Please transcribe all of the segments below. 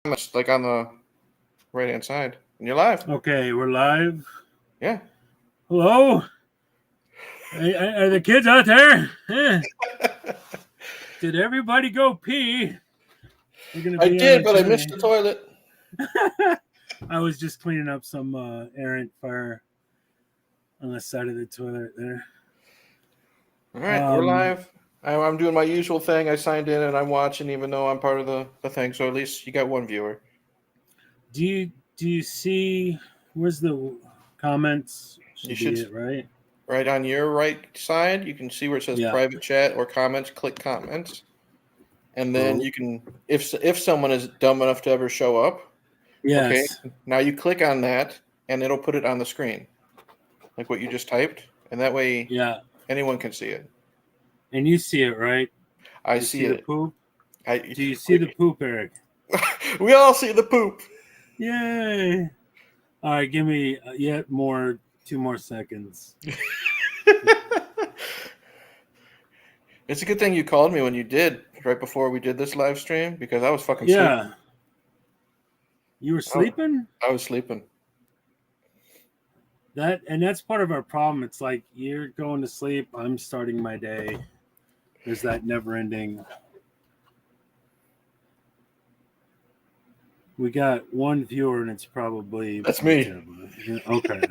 comments like on the right hand side. And you're live. Okay, we're live. Yeah. Hello? Are the kids out there? Did everybody go pee? I did, but I missed the toilet. I was just cleaning up some errant fire on the side of the toilet there. All right, we're live. I'm doing my usual thing. I signed in and I'm watching, even though I'm part of the thing. So at least you got one viewer. Do you see? Where's the comments? You should be it, right? Right on your right side, you can see where it says private chat or comments. Click comments, and then you can, if someone is dumb enough to ever show up. Yes. Okay. Now you click on that, and it'll put it on the screen, like what you just typed, and that way, anyone can see it. And you see it, right? I see it. The poop. Do you see the poop, Eric? We all see the poop. Yay! All right, give me yet 2 more seconds. It's a good thing you called me when you did, right before we did this live stream, because I was fucking sleeping. You were sleeping? I was sleeping. That's part of our problem. It's like you're going to sleep, I'm starting my day. There's that never ending. We got one viewer, and it's probably that's me. Okay.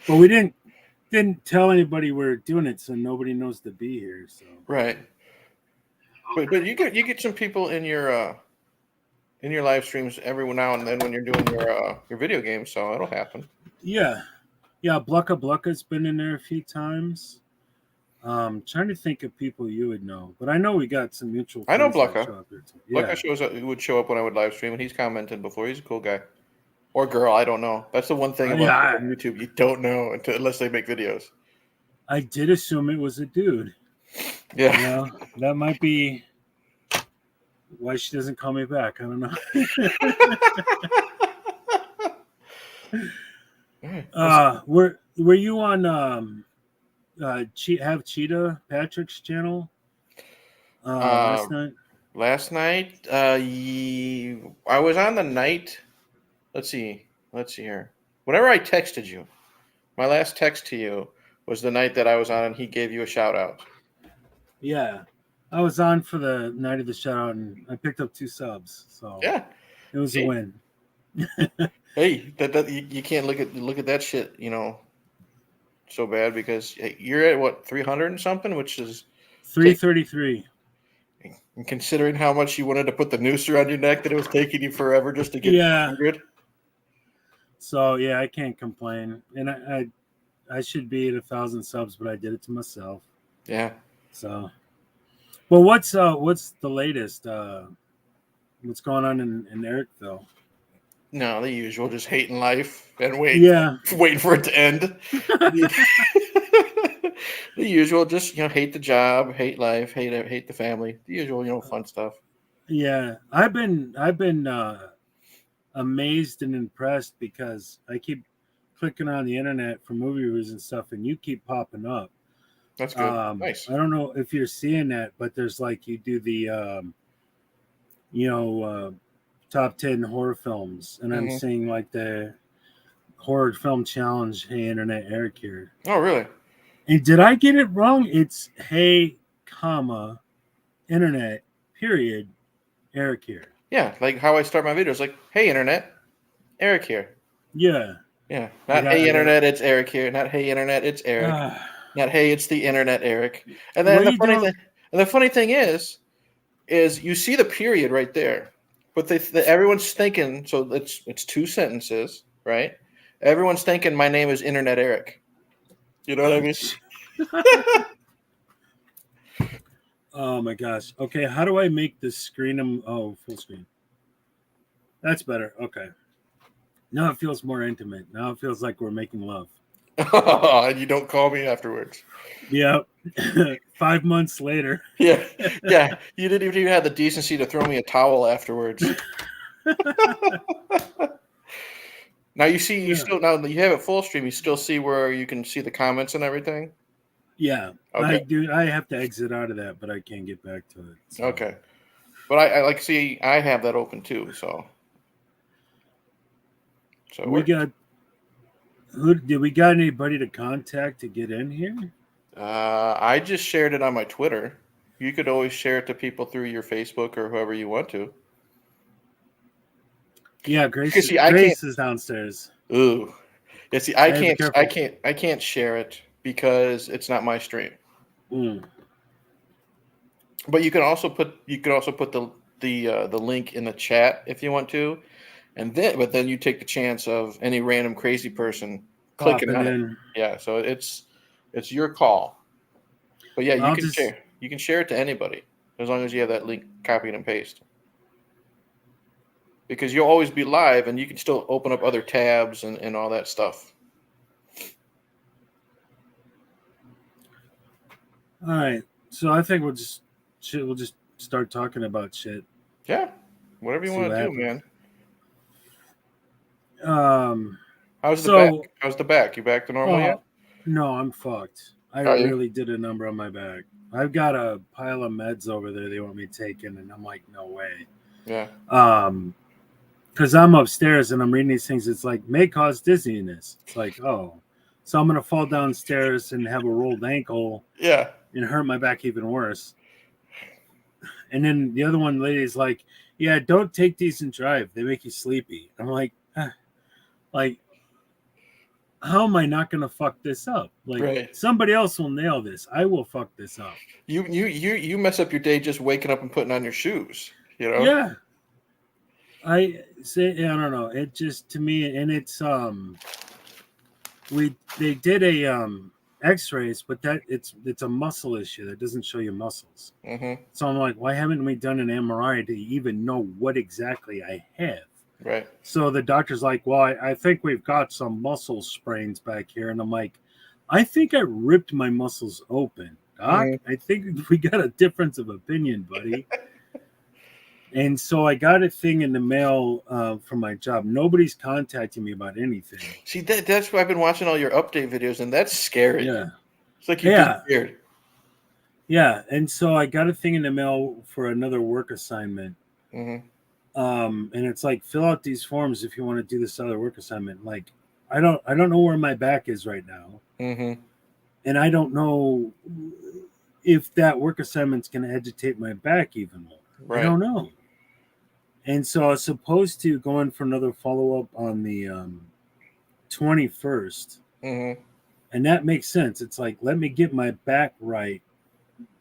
Well, we didn't tell anybody we're doing it, so nobody knows to be here. So right. But you get some people in your live streams every now and then when you're doing your video games, so it'll happen. Yeah. Blucka's been in there a few times. Trying to think of people you would know, but I know we got some mutual friends. I know Blucka. Blucka would show up when I would live stream, and he's commented before. He's a cool guy. Or girl, I don't know. That's the one thing about YouTube. You don't know unless they make videos. I did assume it was a dude. Yeah. You know, that might be why she doesn't call me back. I don't know. Were you on have Cheetah Patrick's channel last night? Last night, I was on the night. Let's see here. Whenever I texted you, my last text to you was the night that I was on, and he gave you a shout out. Yeah, I was on for the night of the shout out, and I picked up 2 subs. So yeah, it was a win. Hey, that you can't look at that shit, so bad, because you're at what, 300 and something, which is 333. And considering how much you wanted to put the noose around your neck, that it was taking you forever just to get 100. So yeah, I can't complain, and I should be at 1,000 subs, but I did it to myself. Yeah. So, well, what's the latest? What's going on in Ericville? No, the usual, just hating life and waiting for it to end. The usual, just hate the job, hate life, hate the family. The usual, fun stuff. Yeah, I've been amazed and impressed because I keep clicking on the internet for movie reviews and stuff, and you keep popping up. That's good. Nice. I don't know if you're seeing that, but there's like you do the top 10 horror films, and I'm seeing like the horror film challenge. Hey, Internet, Eric here. Oh, really? And did I get it wrong? It's hey, Internet, period, Eric here. Yeah, like how I start my videos, like, hey, Internet, Eric here. Yeah. Yeah. Not hey, Internet, it's Eric here. Not hey, Internet, it's Eric. Not hey, it's the Internet, Eric. And then the funny thing is you see the period right there, but everyone's thinking, so it's 2 sentences, right? Everyone's thinking my name is Internet Eric. You know what I mean? Oh my gosh. Okay, how do I make this screen full screen? That's better. Okay. Now it feels more intimate. Now it feels like we're making love. And you don't call me afterwards. Yep. 5 months later. Yeah. Yeah. You didn't even have the decency to throw me a towel afterwards. Now you still, now that you have it full stream, you still see where you can see the comments and everything? Yeah. Okay. I have to exit out of that, but I can't get back to it. So. Okay. But I have that open too. So we got did we got anybody to contact to get in here? I just shared it on my Twitter. You could always share it to people through your Facebook or whoever you want to. Yeah, Grace is downstairs. Ooh. Yeah, see, I can't share it because it's not my stream. Mm. But you can also put the link in the chat if you want to, but then you take the chance of any random crazy person clicking on it. Yeah, so it's your call. But yeah, you can share it to anybody as long as you have that link copied and pasted. Because you'll always be live and you can still open up other tabs and all that stuff. All right. So I think we'll just start talking about shit. Yeah. Whatever you want to do, man. How's the back? How's the back? You back to normal yet? No, I'm fucked. I really did a number on my back. I've got a pile of meds over there they want me taking, and I'm like, no way. Yeah. Because I'm upstairs and I'm reading these things. It's like may cause dizziness. It's like, oh, so I'm gonna fall downstairs and have a rolled ankle. Yeah. And hurt my back even worse. And then the other one lady's like, yeah, don't take these and drive. They make you sleepy. I'm like, like, how am I not going to fuck this up? Like, Somebody else will nail this. I will fuck this up. You mess up your day just waking up and putting on your shoes, you know? Yeah. I don't know. It just, to me, and it's, they did a, x-rays, but it's a muscle issue that doesn't show you muscles. Mm-hmm. So I'm like, why haven't we done an MRI to even know what exactly I have? Right. So the doctor's like, well, I think we've got some muscle sprains back here. And I'm like, I think I ripped my muscles open, Doc. Mm-hmm. I think we got a difference of opinion, buddy. And so I got a thing in the mail from my job. Nobody's contacting me about anything. See, that's why I've been watching all your update videos, and that's scary. Yeah. It's like you're scared. Yeah, and so I got a thing in the mail for another work assignment. Mm-hmm. And it's like, fill out these forms if you want to do this other work assignment. Like, I don't know where my back is right now. Mm-hmm. And I don't know if that work assignment's going to agitate my back even more. Right. I don't know. And so I was supposed to go in for another follow-up on the 21st. Mm-hmm. And that makes sense. It's like, let me get my back right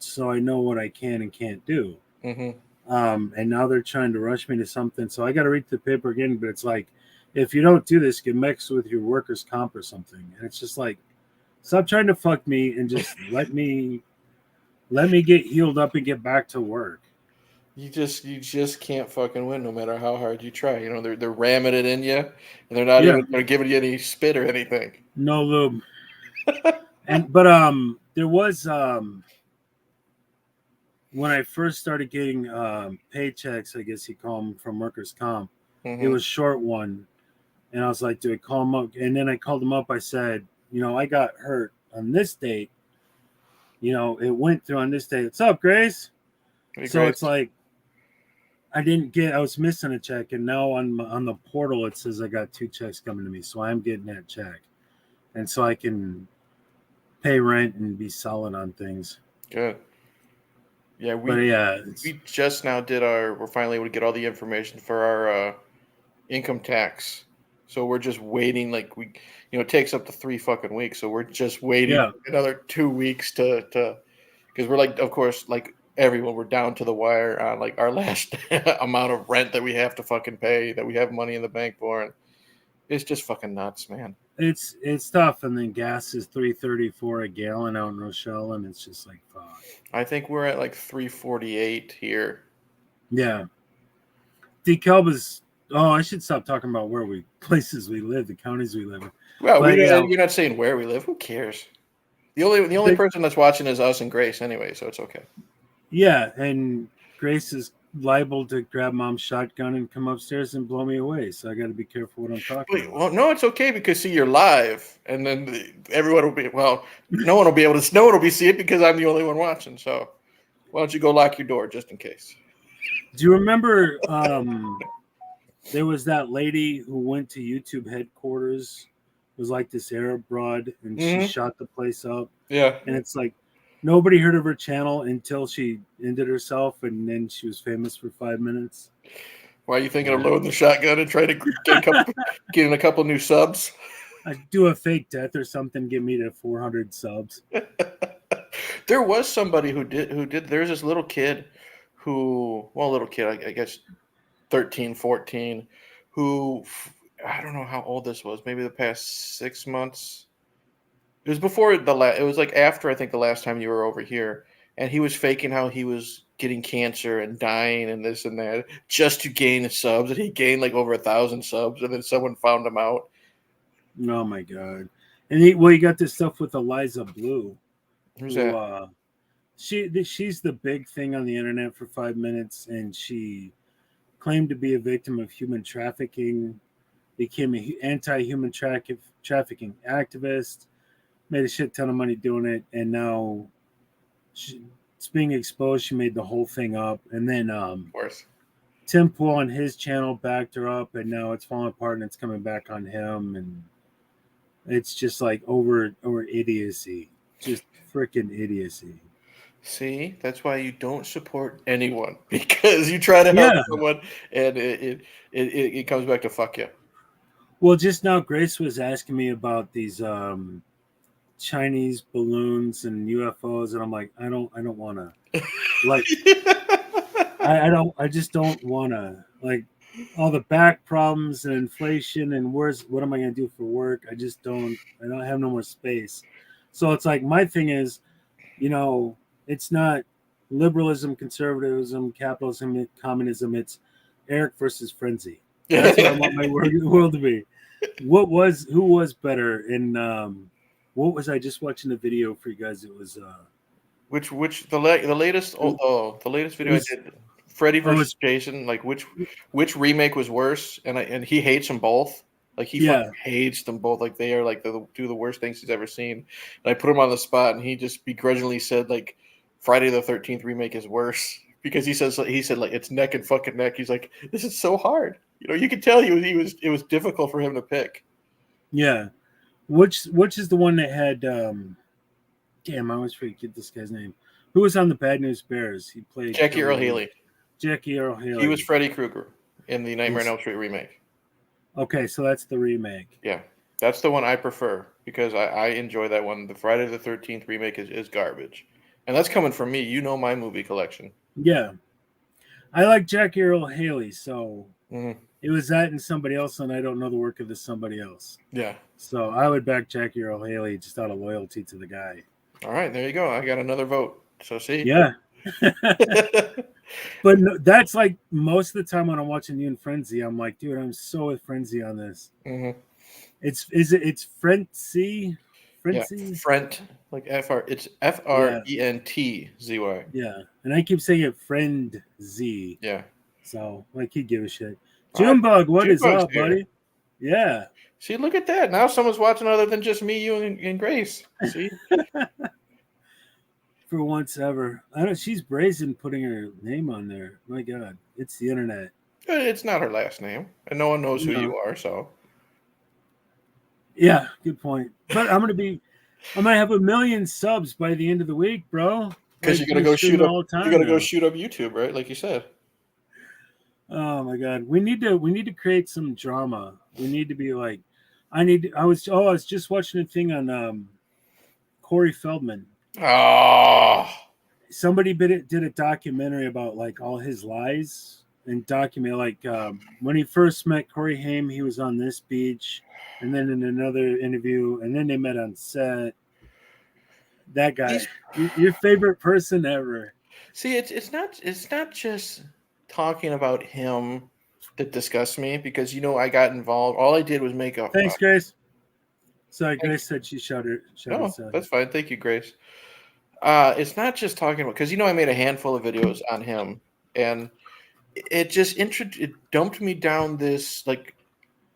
so I know what I can and can't do. Mm-hmm. And now they're trying to rush me to something. So I got to read the paper again. But it's like, if you don't do this, get mixed with your workers' comp or something. And it's just like, stop trying to fuck me and just let me get healed up and get back to work. You just can't fucking win no matter how hard you try. You know, they're ramming it in you, and they're not even giving you any spit or anything. No lube. But there was when I first started getting paychecks, I guess you call them, from workers' comp. Mm-hmm. It was short one, and I was like, do I call them up? And then I called them up. I said, I got hurt on this date. It went through on this date. What's up, Grace? Hey, so Grace. It's like, I was missing a check, and now on the portal it says I got 2 checks coming to me, so I'm getting that check, and so I can pay rent and be solid on things. Good. Yeah, we just now we're finally able to get all the information for our income tax, so we're just waiting. Like it takes up to 3 fucking weeks, so we're just waiting another 2 weeks to because we're like, of course, like everyone, we're down to the wire on like our last amount of rent that we have to fucking pay, that we have money in the bank for, and it's just fucking nuts, man. It's tough, and then gas is $3.34 a gallon out in Rochelle, and it's just like, fuck. I think we're at like $3.48 here. Yeah. DeKalb is. Oh, I should stop talking about places we live, the counties we live in. Well, you're not saying where we live. Who cares? The only person that's watching is us and Grace anyway, so it's okay. Yeah, and Grace is liable to grab Mom's shotgun and come upstairs and blow me away. So I got to be careful what I'm talking about. Well, no, it's okay because you're live, and then everyone will be. Well, no one will be able to. No one will be see it because I'm the only one watching. So why don't you go lock your door just in case? Do you remember there was that lady who went to YouTube headquarters? It was like this Arab broad, and she shot the place up. Yeah. And it's like nobody heard of her channel until she ended herself, and then she was famous for 5 minutes. Why are you thinking of loading the shotgun and trying to getting a couple new subs? I'd do a fake death or something, get me to 400 subs. There was somebody who did. There's this little kid I guess 13, 14, who, I don't know how old this was, maybe the past 6 months. It was before it was like after, I think, the last time you were over here, and he was faking how he was getting cancer and dying and this and that just to gain subs, and he gained like over 1,000 subs, and then someone found him out. Oh my god! And you got this stuff with Eliza Blue. Who's that? She's the big thing on the internet for 5 minutes, and she claimed to be a victim of human trafficking, became an anti-human trafficking activist, made a shit ton of money doing it, and now it's being exposed. She made the whole thing up, and then of course, Tim Pool on his channel backed her up, and now it's falling apart and it's coming back on him, and it's just like over idiocy, just freaking idiocy. See, that's why you don't support anyone, because you try to help someone and it comes back to fuck you. Well, just now Grace was asking me about these Chinese balloons and UFOs, and I'm like, I don't want to, like, I just don't want to, like, all the back problems and inflation and what am I going to do for work? I don't have no more space. So it's like, my thing is, it's not liberalism, conservatism, capitalism, communism. It's Eric versus Frenzy. That's what I want my world to be. Who was better in, what was I just watching the video for you guys? It was, the latest video I did, Freddy versus Jason, like which remake was worse, and he hates them both. Like he fucking hates them both. Like they are like two of the worst things he's ever seen. And I put him on the spot, and he just begrudgingly said like Friday the 13th remake is worse because he said like it's neck and fucking neck. He's like, this is so hard. You could tell it was difficult for him to pick. Yeah, which is the one that had damn, I always forget this guy's name. Who was on the Bad News Bears? He played Jackie Earle Haley. Jackie Earle Haley. He was Freddy Krueger in the Nightmare on Elm Street remake. Okay, so that's the remake. Yeah, that's the one I prefer because I enjoy that one. The Friday the 13th remake is garbage. And that's coming from me. My movie collection. Yeah. I like Jackie Earle Haley, so it was that and somebody else, and I don't know the work of this somebody else. Yeah. So I would back Jackie Earle Haley just out of loyalty to the guy. All right, there you go. I got another vote. So see? Yeah. But no, that's like most of the time when I'm watching you and Frenzy, I'm like, dude, I'm so with Frenzy on this. Mm-hmm. It's Frenzy? Frenzy? Yeah, Frent, like it's FRENTZY. Yeah, and I keep saying it Friend-Z. Yeah. So, like, he'd give a shit. Junebug, what is up, here, buddy? Yeah. See, look at that. Now someone's watching other than just me, you, and Grace. See? For once ever. I know she's brazen putting her name on there. My God, it's the internet. It's not her last name, and no one knows who you are, so. Yeah, good point. But I'm gonna have 1 million subs by the end of the week, bro. Because you're gonna go shoot up. You're gonna go shoot up YouTube, right? Like you said. Oh my God, we need to create some drama. We need to be like, I was just watching a thing on Corey Feldman. Oh. Somebody did a documentary about like all his lies and document like when he first met Corey Haim, he was on this beach, and then in another interview, and then they met on set. That guy, your favorite person ever. See, it's not just talking about him that disgusts me because I got involved. All I did was make a. Thanks, Grace. Sorry, Grace said she shouted. No, that's fine. Thank you, Grace. It's not just talking about because I made a handful of videos on him, and it just it dumped me down this like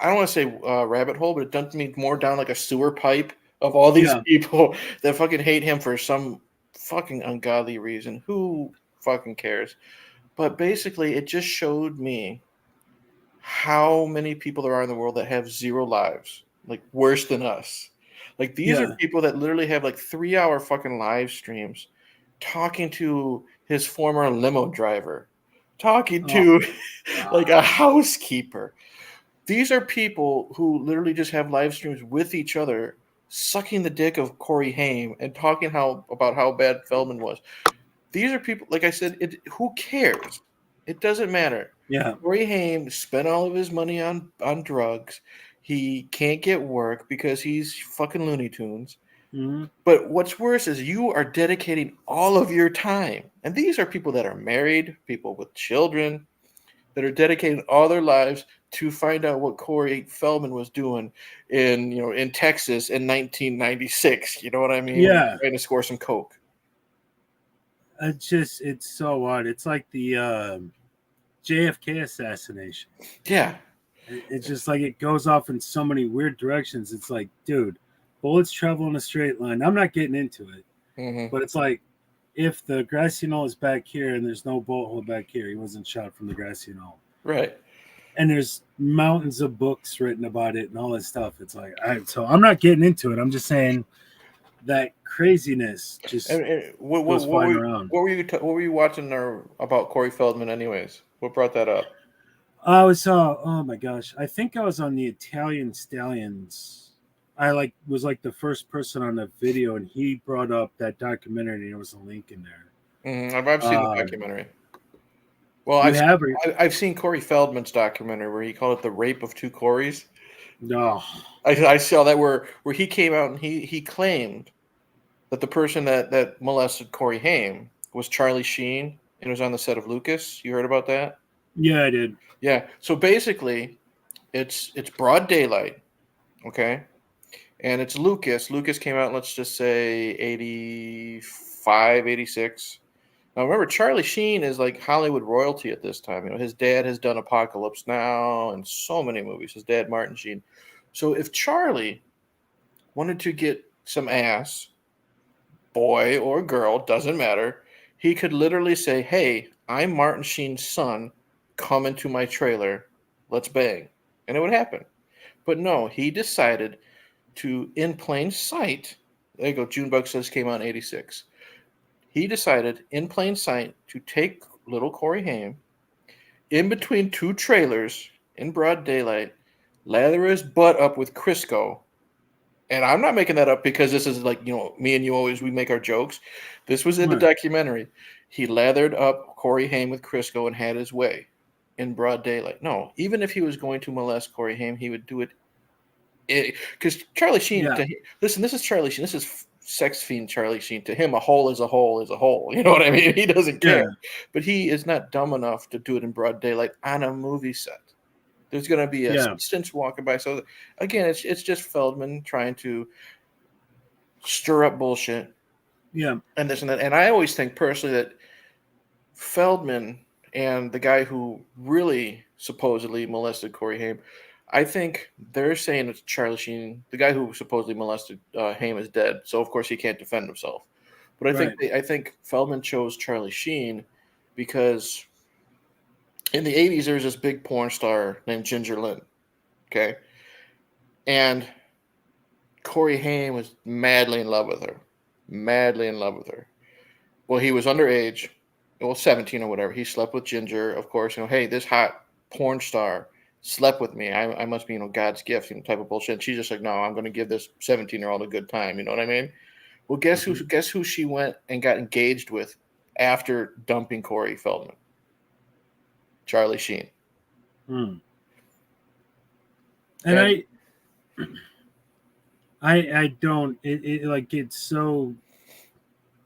I don't want to say rabbit hole, but it dumped me more down like a sewer pipe of all these people that fucking hate him for some fucking ungodly reason. Who fucking cares? But basically, it just showed me how many people there are in the world that have 0 lives, like worse than us. Like these are people that literally have like 3-hour fucking live streams talking to his former limo driver, talking to like a housekeeper. These are people who literally just have live streams with each other, sucking the dick of Corey Haim and talking about how bad Feldman was. These are people, like I said, who cares? It doesn't matter. Yeah. Corey Haim spent all of his money on drugs. He can't get work because he's fucking Looney Tunes. Mm-hmm. But what's worse is you are dedicating all of your time. And these are people that are married, people with children, that are dedicating all their lives to find out what Corey Feldman was doing in Texas in 1996. You know what I mean? Yeah. Trying to score some coke. It's so odd. It's like the JFK assassination. Yeah. It's just like it goes off in so many weird directions. It's like, dude, bullets travel in a straight line. I'm not getting into it, but it's like if the grassy knoll is back here and there's no bullet hole back here, he wasn't shot from the grassy knoll. Right. And there's mountains of books written about it and all that stuff. It's like, so I'm not getting into it. I'm just saying that craziness just goes flying around. What were you watching about Corey Feldman anyways? What brought that up? I was oh my gosh. I think I was on the Italian Stallions. I was the first person on the video, and he brought up that documentary, and there was a link in there. I've seen the documentary. Well, I've seen Corey Feldman's documentary where he called it "The Rape of Two Coreys." No, I saw that where he came out and he claimed that the person that molested Corey Haim was Charlie Sheen and was on the set of Lucas. You heard about that? Yeah, I did. Yeah. So basically, it's broad daylight, okay, and it's Lucas. Lucas came out, let's just say 85, 86. Now remember, Charlie Sheen is like Hollywood royalty at this time. His dad has done Apocalypse Now and so many movies. His dad, Martin Sheen. So if Charlie wanted to get some ass, boy or girl, doesn't matter, he could literally say, "Hey, I'm Martin Sheen's son. Come into my trailer. Let's bang." And it would happen. But no, he decided to, in plain sight, there you go, Junebug says came out in 86. He decided, in plain sight, to take little Corey Haim in between two trailers in broad daylight, lather his butt up with Crisco. And I'm not making that up because this is like, me and you always, we make our jokes. This was in the documentary. He lathered up Corey Haim with Crisco and had his way in broad daylight. No, even if he was going to molest Corey Haim, he would do it. Because Charlie Sheen, listen, this is Charlie Sheen. This is sex fiend Charlie Sheen. To him, a hole is a hole is a hole. You know what I mean? He doesn't care. Yeah. But he is not dumb enough to do it in broad daylight on a movie set. There's going to be a substance walking by. So again, it's just Feldman trying to stir up bullshit. Yeah. And this and that. And I always think personally that Feldman and the guy who really supposedly molested Corey Haim, I think they're saying it's Charlie Sheen. The guy who supposedly molested Haim is dead, so of course he can't defend himself. But I think Feldman chose Charlie Sheen because in the 80s there was this big porn star named Ginger Lynn, okay? And Corey Haim was madly in love with her. Well, he was underage, 17 or whatever. He slept with Ginger, of course. Hey, this hot porn star slept with me. I must be, God's gift, type of bullshit. And she's just like, no, I'm going to give this 17-year-old a good time. You know what I mean? Well, guess who she went and got engaged with after dumping Corey Feldman? Charlie Sheen. And I don't. It's so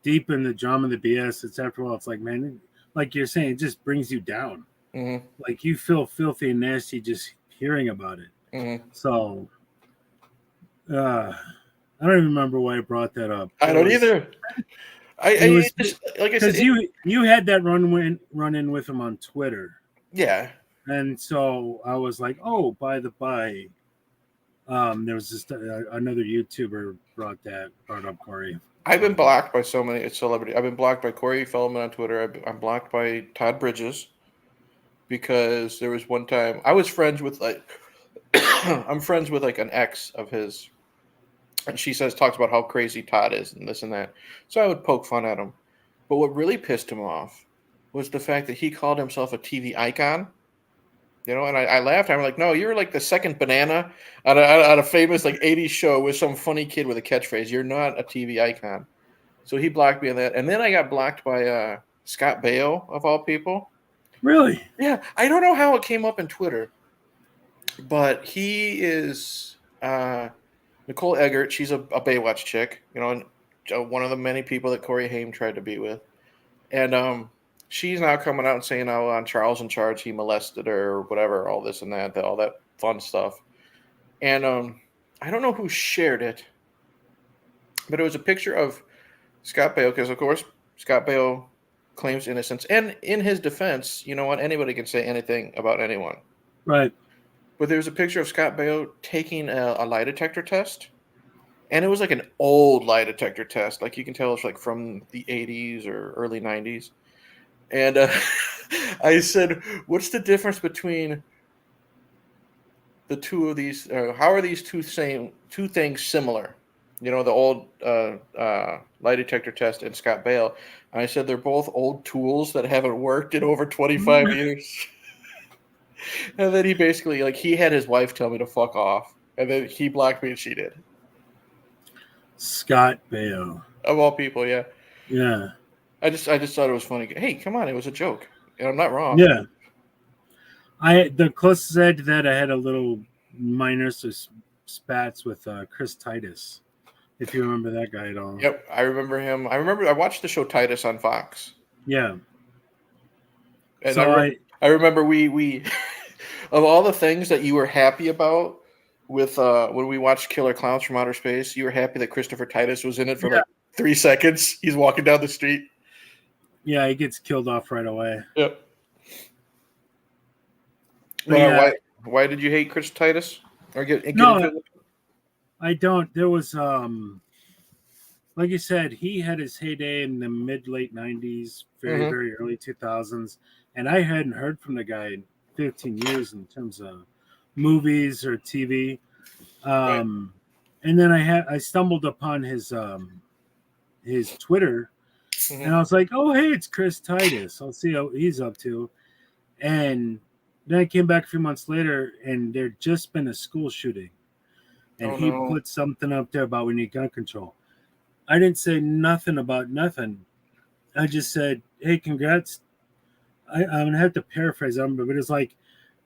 deep in the drama, the BS. It's after all. It's like, man, like you're saying, it just brings you down. Mm-hmm. Like you feel filthy and nasty just hearing about it. Mm-hmm. So, I don't even remember why I brought that up. I don't either. Like I said, you had that run in with him on Twitter. Yeah. And so I was like, oh, by the by, there was just another YouTuber brought up Corey I've been blocked by so many celebrities. I've been blocked by Corey Feldman on Twitter. I'm blocked by Todd Bridges because there was one time I was friends with like I'm friends with like an ex of his, and she talks about how crazy Todd is and this and that. So I would poke fun at him. But what really pissed him off was the fact that he called himself a TV icon. You know, and I laughed. I'm like, no, you're like the second banana on a famous like 80s show with some funny kid with a catchphrase. You're not a TV icon. So he blocked me on that. And then I got blocked by Scott Baio, of all people. Really? Yeah. I don't know how it came up in Twitter, but he is Nicole Eggert. She's a Baywatch chick, you know, and one of the many people that Corey Haim tried to be with. And she's now coming out and saying how on Charles in Charge he molested her or whatever, all this and that, all that fun stuff. And I don't know who shared it, but it was a picture of Scott Baio, because of course Scott Baio claims innocence. And in his defense, you know what? Anybody can say anything about anyone. Right. But there was a picture of Scott Baio taking a lie detector test. And it was like an old lie detector test. Like you can tell it's like from the 80s or early 90s. And I said, what's the difference between the two of these? How are these two things similar? You know, the old lie detector test and Scott Baio. And I said, they're both old tools that haven't worked in over 25 years. And then he basically, like, he had his wife tell me to fuck off. And then he blocked me and she did. Scott Baio. Of all people, yeah. Yeah. I just thought it was funny. Hey, come on, it was a joke. And I'm not wrong. Yeah. The closest I had to that, I had a little minor spats with Chris Titus, if you remember that guy at all. Yep, I remember him. I watched the show Titus on Fox. Yeah. And so I remember we of all the things that you were happy about with when we watched Killer Clowns from Outer Space, you were happy that Christopher Titus was in it for like 3 seconds. He's walking down the street. Yeah, he gets killed off right away. Yep. Well, why did you hate Chris Titus? Or get no, into it? I don't. There was like you said, he had his heyday in the late 90s, very early 2000s, and I hadn't heard from the guy in 15 years in terms of movies or TV. Right. And then I stumbled upon his Twitter, and I was like, oh, hey, it's Chris Titus. I'll see how he's up to. And then I came back a few months later, and there'd just been a school shooting. And he put something up there about we need gun control. I didn't say nothing about nothing. I just said, hey, congrats. I'm going to have to paraphrase them, but it's like,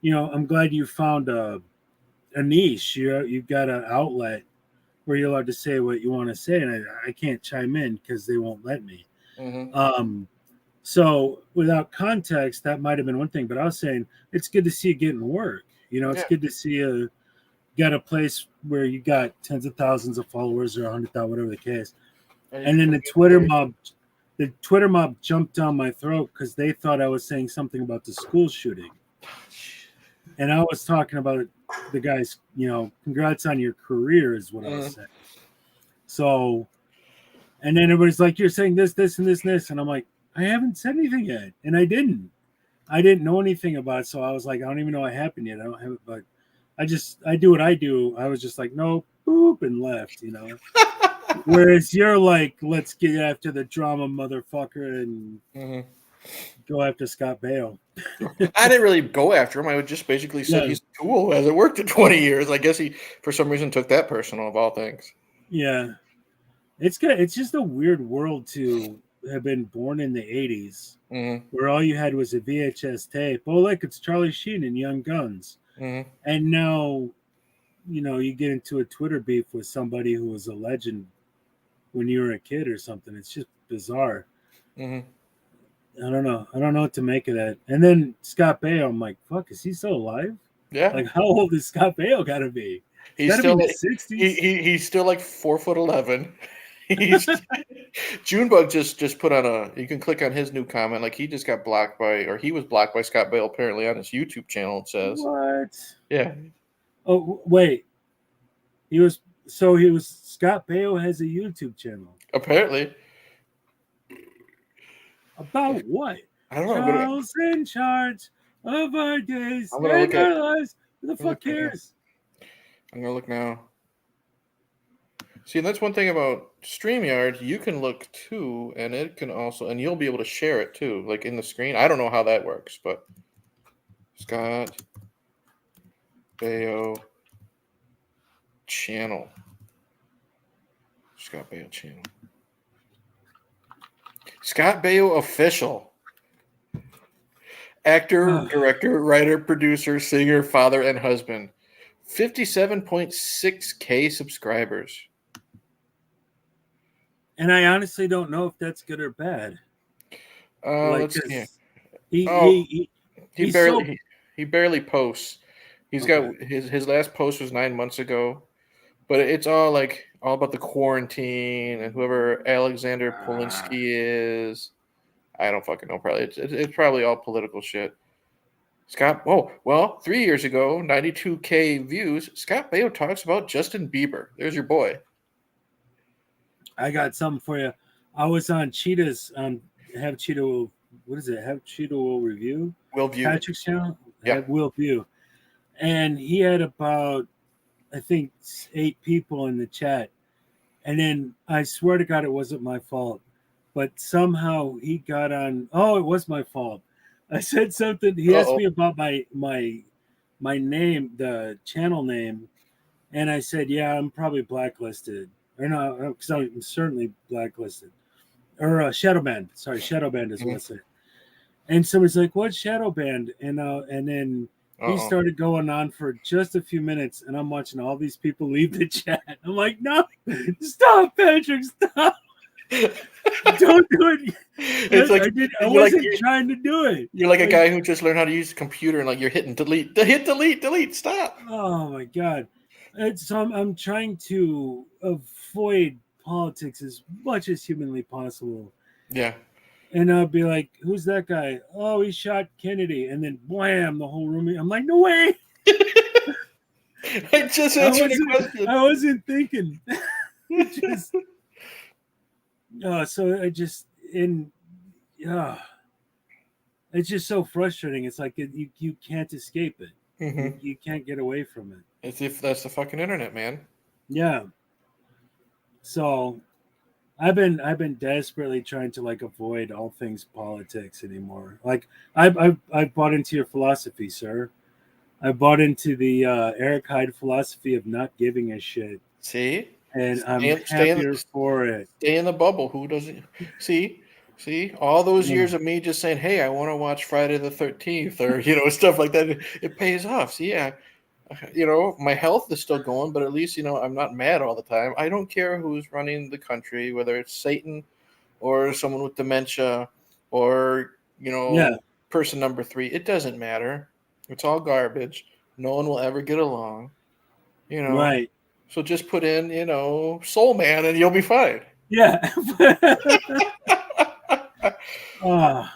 you know, I'm glad you found a niche. You've got an outlet where you're allowed to say what you want to say, and I can't chime in because they won't let me. So without context, that might have been one thing, but I was saying it's good to see you getting work. You know, it's good to see you got a place where you got tens of thousands of followers or 100,000, whatever the case. And then the Twitter mob jumped down my throat because they thought I was saying something about the school shooting. And I was talking about the guys, you know, congrats on your career is what I was saying. So, and then everybody's like, you're saying this, this, and this, and this. And I'm like, I haven't said anything yet. And I didn't know anything about it. So I was like, I don't even know what happened yet. I don't have it, but I do what I do. I was just like, no, boop, and left, you know. Whereas you're like, let's get after the drama motherfucker and go after Scott Baio. I didn't really go after him. I would just basically say he's a tool. Hasn't worked in 20 years. I guess he, for some reason, took that personal of all things. Yeah. It's good. It's just a weird world to have been born in the 80s where all you had was a VHS tape. Oh, look, it's Charlie Sheen and Young Guns. And now, you know, you get into a Twitter beef with somebody who was a legend when you were a kid or something. It's just bizarre. I don't know. I don't know what to make of that. And then Scott Baio, I'm like, fuck, is he still alive? Yeah. Like, how old is Scott Baio got to be? He's still in the 60s. He's still like 4'11". Junebug just put on you can click on his new comment. Like he just got blocked he was blocked by Scott Baio apparently on his YouTube channel, it says. What? Yeah. Oh, wait. Scott Baio has a YouTube channel. Apparently. About what? I don't know. Charles in charge of our days I'm gonna and look at. our lives. Who the fuck cares? I'm gonna look now. See, that's one thing about StreamYard. You can look too, and it can also, and you'll be able to share it too, like in the screen. I don't know how that works, but Scott Baio channel. Scott Baio channel. Scott Baio official. Actor, director, writer, producer, singer, father, and husband. 57.6K subscribers. And I honestly don't know if that's good or bad. Let's see. He barely posts. He's got his last post was 9 months ago, but it's all about the quarantine and whoever Alexander Polinsky is. I don't fucking know. Probably it's probably all political shit. Scott. Oh well, 3 years ago, 92K views. Scott Baio talks about Justin Bieber. There's your boy. I got something for you. I was on Cheetah's Have Cheetah. What is it? Have Cheetah will review. Will View. Patrick's channel. Yeah. Will View. And he had about, I think, 8 people in the chat. And then I swear to God, it wasn't my fault. But somehow he got on. Oh, it was my fault. I said something. He asked me about my name, the channel name, and I said, "Yeah, I'm probably blacklisted." Or no, because I'm certainly blacklisted. Or shadow banned. Sorry, shadow banned is what I said. And somebody's like, "What's shadow banned?" And then he started going on for just a few minutes, and I'm watching all these people leave the chat. I'm like, "No, stop, Patrick, stop." Don't do it. It's like I wasn't trying to do it. You're like a guy who just learned how to use a computer and you're hitting delete. Hit delete. Stop. Oh my God. So I'm trying to avoid politics as much as humanly possible. Yeah. And I'll be like, "Who's that guy? Oh, he shot Kennedy." And then wham, the whole room. I'm like, "No way." I just answered the question. I wasn't thinking. So I just it's just so frustrating. It's like you can't escape it. Mm-hmm. You can't get away from it. As if that's the fucking internet, man. Yeah. So I've been desperately trying to avoid all things politics anymore. I bought into your philosophy, sir. I bought into the Eric Hyde philosophy of not giving a shit. See? And I'm happier for it. Stay in the bubble. Who doesn't? See? All those years of me just saying, "Hey, I want to watch Friday the 13th," or stuff like that. It pays off. See, my health is still going, but at least I'm not mad all the time. I don't care who's running the country, whether it's Satan or someone with dementia or person number 3. It doesn't matter. It's all garbage. No one will ever get along. Right. So just put in, Soul Man, and you'll be fine. Yeah. I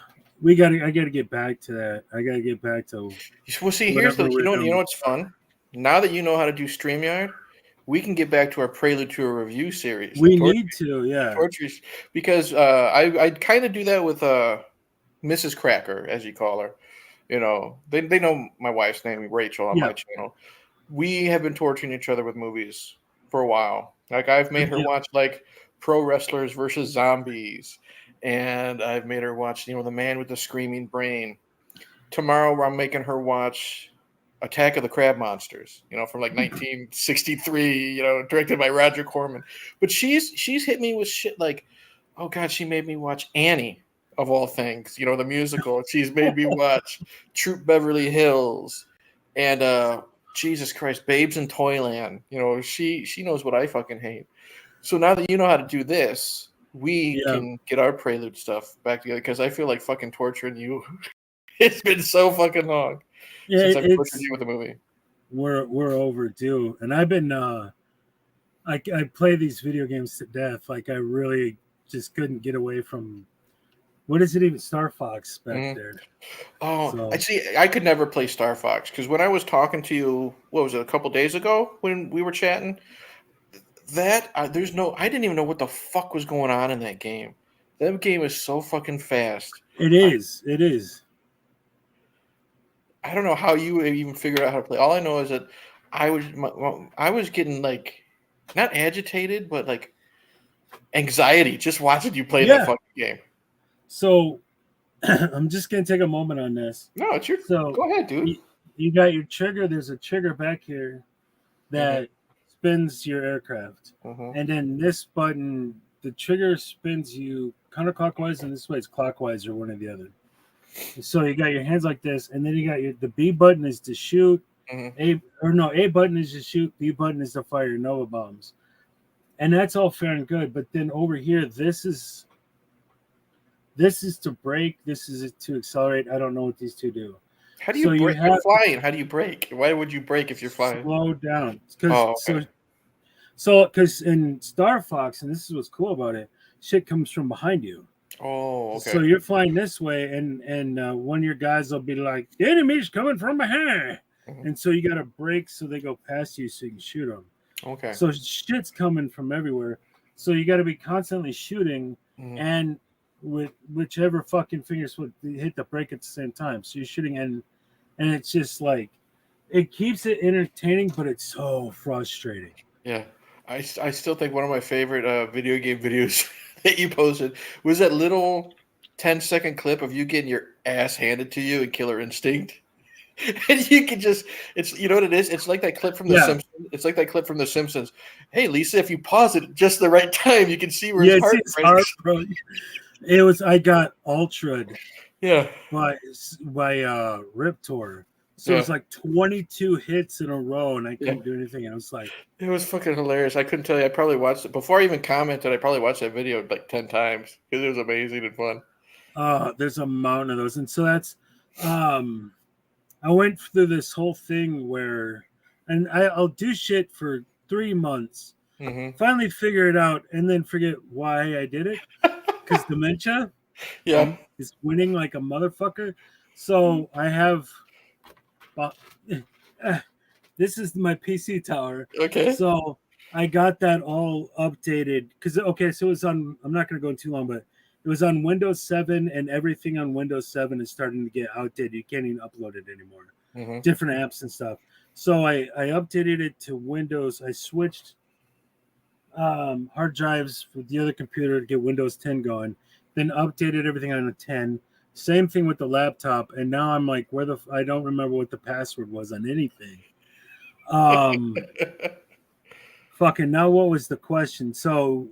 gotta get back to that. I gotta get back to. Well, see, here's the. You know what's fun? Now that you know how to do StreamYard, we can get back to our Prelude to a Review series. We need to, yeah. Because I kind of do that with Mrs. Cracker, as you call her. They know my wife's name, Rachel, on my channel. We have been torturing each other with movies for a while. I've made her watch Pro Wrestlers versus Zombies, and I've made her watch The Man with the Screaming Brain. Tomorrow I'm making her watch Attack of the Crab Monsters, from 1963, directed by Roger Corman. But she's hit me with shit oh God, she made me watch Annie, of all things, the musical. She's made me watch Troop Beverly Hills and Jesus Christ, Babes in Toyland. She knows what I fucking hate. So now that you know how to do this, we can get our Prelude stuff back together, because I feel like fucking torturing you. It's been so fucking long since I've tortured you with a movie. We're overdue, and I've been I play these video games to death. I really just couldn't get away from. What is it even? Star Fox back there. Oh, so. I could never play Star Fox, because when I was talking to you, what was it, a couple days ago when we were chatting, there's no. I didn't even know what the fuck was going on in that game. That game is so fucking fast. It is. It is. I don't know how you even figured out how to play. All I know is that I was getting like not agitated, but like anxiety just watching you play that fucking game. So I'm just gonna take a moment on this. No, it's your. So go ahead, dude. You got your trigger. There's a trigger back here that spins your aircraft, and then this button, the trigger spins you counterclockwise, and this way it's clockwise or one or the other. So you got your hands like this, and then you got the B button is to shoot. A button is to shoot. B button is to fire Nova bombs, and that's all fair and good. But then over here, this is to brake. This is to accelerate. I don't know what these two do. How do you brake? You're flying. How do you brake? Why would you brake if you're flying? Slow down. Because in Star Fox, and this is what's cool about it, shit comes from behind you. Oh, okay. So you're flying this way, and one of your guys will be like, the enemy's coming from behind. And so you got to brake so they go past you so you can shoot them. Okay. So shit's coming from everywhere. So you got to be constantly shooting and with whichever fucking fingers would hit the brake at the same time. So you're shooting and it's just like, it keeps it entertaining, but it's so frustrating. Yeah. I still think one of my favorite video game videos that you posted was that little 10-second clip of you getting your ass handed to you in Killer Instinct. And you can just, it's, you know what it is? It's like that clip from The Simpsons. It's like that clip from The Simpsons. Hey, Lisa, if you pause it at just the right time, you can see where his heart breaks. It was, I got ultra'd by Riptor. So it's like 22 hits in a row, and I couldn't do anything. And I was like, it was fucking hilarious. I couldn't tell you. I probably watched it before I even commented. I probably watched that video like 10 times because it was amazing and fun. There's a mountain of those, and so that's. I went through this whole thing where, and I'll do shit for 3 months, finally figure it out, and then forget why I did it because dementia, is winning like a motherfucker. So I have. This is my PC tower. Okay. So I got that all updated because so it was on. I'm not going to go in too long, but it was on Windows 7, and everything on Windows 7 is starting to get outdated. You can't even upload it anymore. Different apps and stuff. So I updated it to Windows. I switched hard drives for the other computer to get Windows 10 going. Then updated everything on a 10. Same thing with the laptop, and now I'm like, I don't remember what the password was on anything. Fucking now, what was the question? So,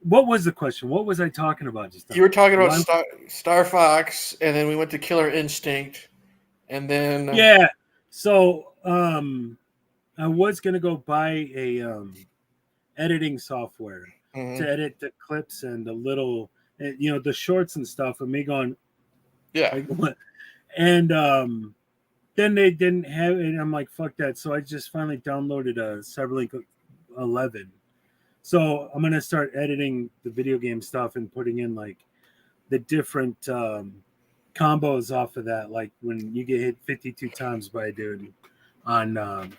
what was the question? What was I talking about just now? You were talking about Star Fox, and then we went to Killer Instinct, and then So, I was gonna go buy a editing software to edit the clips and the little. The shorts and stuff, and me going, like, what? And then they didn't have it, and I'm like, fuck that. So I just finally downloaded a Cyberlink 11. So I'm gonna start editing the video game stuff and putting in like the different combos off of that, like when you get hit 52 times by a dude on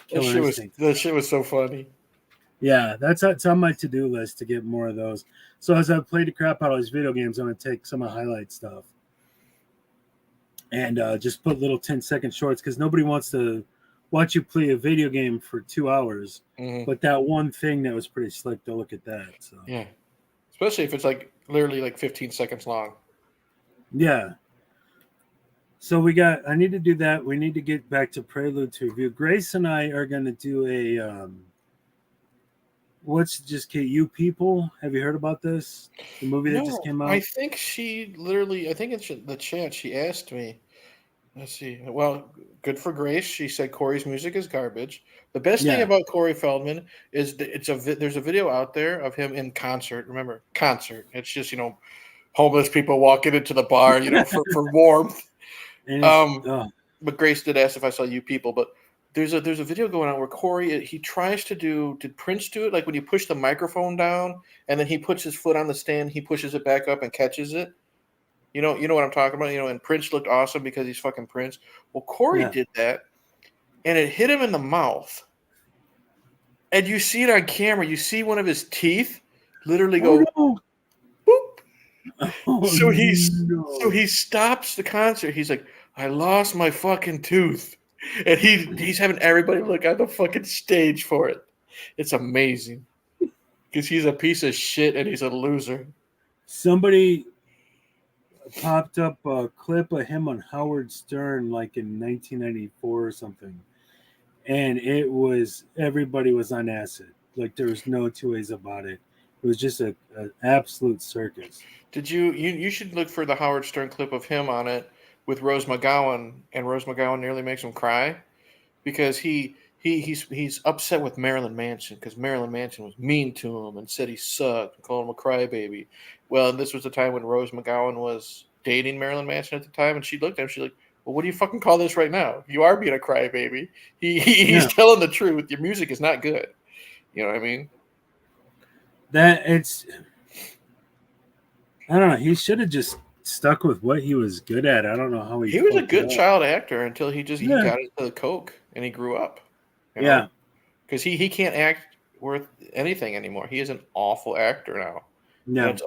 Killer Instinct. That shit was so funny. Yeah, that's on my to-do list to get more of those. So as I played the crap out of these video games, I'm going to take some of the highlight stuff and just put little 10-second shorts because nobody wants to watch you play a video game for 2 hours. But that one thing that was pretty slick, to look at that. So yeah, especially if it's like literally like 15 seconds long. Yeah. So I need to do that. We need to get back to Prelude to review. Grace and I are going to do a... You People? Have you heard about this? The movie that just came out? I think I think it's the chat. She asked me. Let's see. Well, good for Grace. She said Corey's music is garbage. The best thing about Corey Feldman is that there's a video out there of him in concert. Remember, concert. It's just, homeless people walking into the bar, for warmth. But Grace did ask if I saw You People, but there's a video going on where Corey, he tries to do, did Prince do it? Like when you push the microphone down and then he puts his foot on the stand, he pushes it back up and catches it. You know what I'm talking about? And Prince looked awesome because he's fucking Prince. Well, Corey did that and it hit him in the mouth. And you see it on camera. You see one of his teeth literally Oh, go no. boop. Oh, So no. he stops the concert. He's like, I lost my fucking tooth. And he's having everybody look on the fucking stage for it. It's amazing. Because he's a piece of shit and he's a loser. Somebody popped up a clip of him on Howard Stern like in 1994 or something. And it was, everybody was on acid. Like there was no two ways about it. It was just an absolute circus. Did you should look for the Howard Stern clip of him on it with Rose McGowan, and Rose McGowan nearly makes him cry because he's upset with Marilyn Manson because Marilyn Manson was mean to him and said he sucked and called him a crybaby. Well, this was the time when Rose McGowan was dating Marilyn Manson at the time, and she looked at him. She's like, "Well, what do you fucking call this right now? You are being a crybaby. He's telling the truth. Your music is not good. You know what I mean?" That it's, I don't know. He should have just stuck with what he was good at. I don't know how He was a fucked it good up. child actor until he Yeah. got into the coke and he grew up. Yeah. Because he can't act worth anything anymore. He is an awful actor now. No. And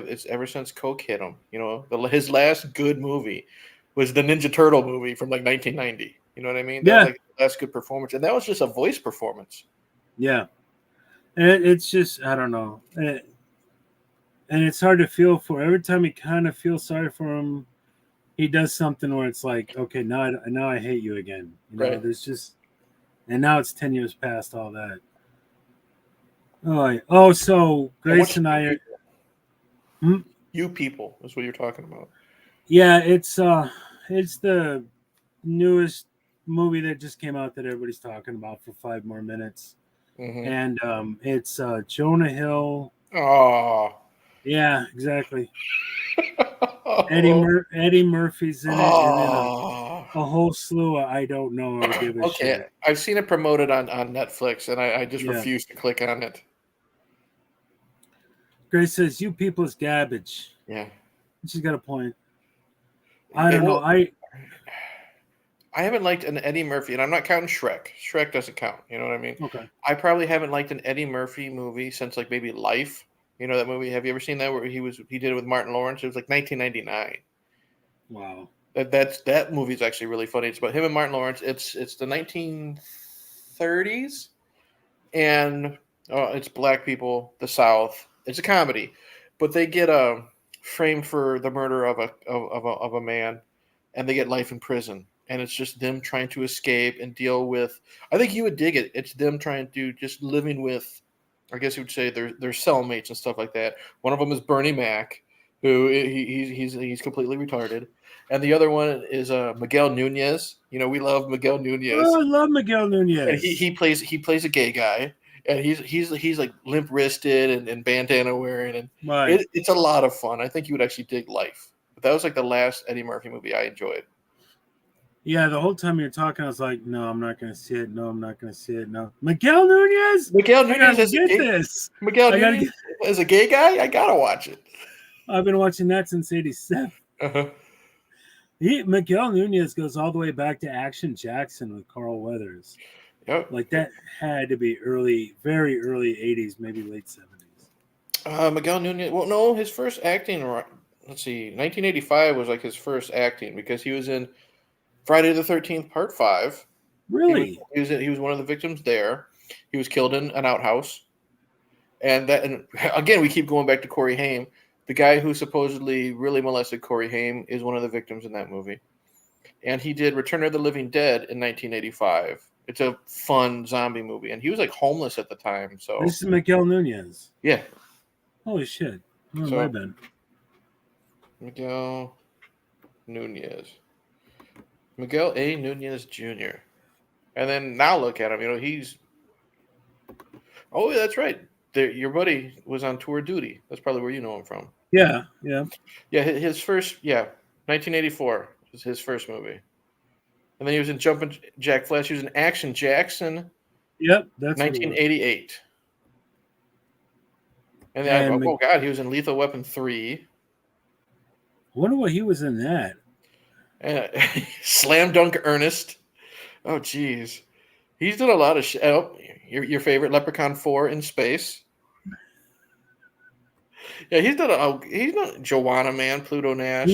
it's ever since coke hit him. You know, his last good movie was the Ninja Turtle movie from like 1990. You know what I mean? That was like the last good performance, and that was just a voice performance. Yeah. It's just, I don't know. And it's hard to feel for. Every time you kind of feel sorry for him, he does something where it's like, okay, now I hate you again. You know, Right. there's just, and now it's 10 years past all that. Oh, so Grace and I are. You People is what you're talking about. Yeah, it's the newest movie that just came out that everybody's talking about for 5 more minutes. Mm-hmm. And it's Jonah Hill. Oh. Yeah, exactly. Eddie Murphy's in it, and then a whole slew of I don't know or give a shit. I've seen it promoted on Netflix, and I just refuse to click on it. Grace says, "You people's garbage." Yeah, she's got a point. I don't know. I haven't liked an Eddie Murphy, and I'm not counting Shrek. Shrek doesn't count. You know what I mean? Okay. I probably haven't liked an Eddie Murphy movie since like maybe Life. You know that movie? Have you ever seen that where he did it with Martin Lawrence? It was like 1999. Wow. That movie's actually really funny. It's about him and Martin Lawrence. It's the 1930s, and it's black people, the South. It's a comedy, but they get framed for the murder of a man, and they get life in prison. And it's just them trying to escape and deal with. I think you would dig it. It's them trying to just living with, I guess you would say their cellmates and stuff like that. One of them is Bernie Mac, who he's completely retarded, and the other one is Miguel Nunez. You know, we love Miguel Nunez. Oh, I love Miguel Nunez. And he plays a gay guy, and he's like limp wristed and bandana wearing, and it's a lot of fun. I think you would actually dig Life. But that was like the last Eddie Murphy movie I enjoyed. Yeah, the whole time you're talking, I was like, no, I'm not going to see it. No, I'm not going to see it. No. Miguel Nunez? Miguel Nunez is a gay guy? I got to watch it. I've been watching that since 87. Uh-huh. Miguel Nunez goes all the way back to Action Jackson with Carl Weathers. Yep. Like that had to be very early 80s, maybe late 70s. Miguel Nunez, well, no, his first acting, let's see, 1985 was like his first acting because he was in Friday the 13th, Part 5. Really? He was one of the victims there. He was killed in an outhouse. And again, we keep going back to Corey Haim. The guy who supposedly really molested Corey Haim is one of the victims in that movie. And he did Return of the Living Dead in 1985. It's a fun zombie movie. And he was like homeless at the time. So this is Miguel Nunez. Yeah. Holy shit. Where have I been? Miguel Nunez. Miguel A. Nunez Jr. And then now look at him. You know, he's... Oh, that's right. Your buddy was on Tour Duty. That's probably where you know him from. Yeah. Yeah, his first... Yeah, 1984 was his first movie. And then he was in Jumpin' Jack Flash. He was in Action Jackson. Yep, that's 1988. And then, oh, God, he was in Lethal Weapon 3. I wonder what he was in that. Slam Dunk Ernest. Oh, geez. He's done a lot of shit. Oh, your favorite Leprechaun 4 in space. Yeah, he's done Joanna Man, Pluto Nash.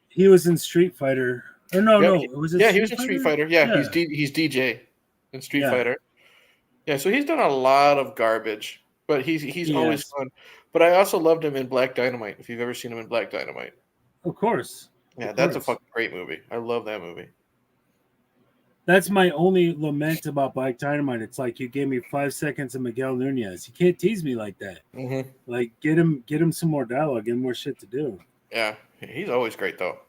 He was in Street Fighter. Or no, was it? Yeah, he was in Street Fighter. Yeah, yeah. he's DJ in Street Fighter. Yeah, so he's done a lot of garbage, but he's always fun. But I also loved him in Black Dynamite. If you've ever seen him in Black Dynamite, of course. Yeah, that's a fucking great movie. I love that movie. That's my only lament about Black Dynamite. It's like you gave me 5 seconds of Miguel Nunez. You can't tease me like that. Mm-hmm. Like get him some more dialogue, get him more shit to do. Yeah, he's always great though.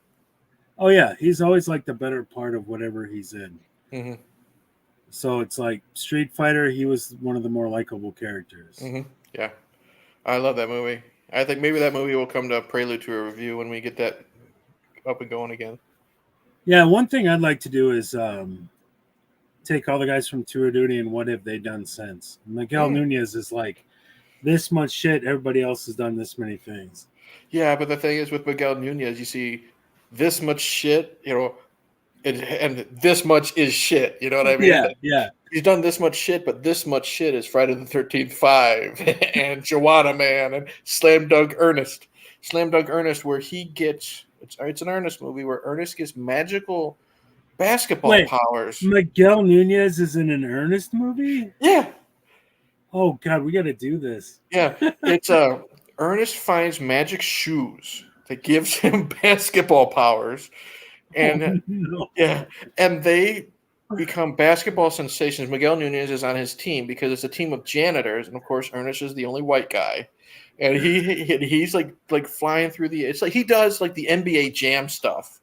Oh yeah, he's always like the better part of whatever he's in. Mm-hmm. So it's like Street Fighter. He was one of the more likable characters. Mm-hmm. Yeah, I love that movie. I think maybe that movie will come to prelude to a review when we get that up and going again. Yeah, one thing I'd like to do is take all the guys from Tour Duty and what have they done since. Miguel Nunez is like this much shit. Everybody else has done this many things. Yeah, but the thing is with Miguel Nunez, you see this much shit, and this much is shit. You know what I mean? Yeah. He's done this much shit, but this much shit is Friday the 13th 5 and Joanna Man and Slam Dunk Ernest. Slam Dunk Ernest, where he gets it's an Ernest movie where Ernest gets magical basketball powers. Miguel Nunez is in an Ernest movie? Yeah. Oh God, we got to do this. Yeah, it's Ernest finds magic shoes that gives him basketball powers, and and they become basketball sensations. Miguel Nunez is on his team because it's a team of janitors, and of course Ernest is the only white guy. And he's like flying through it's like he does like the NBA Jam stuff.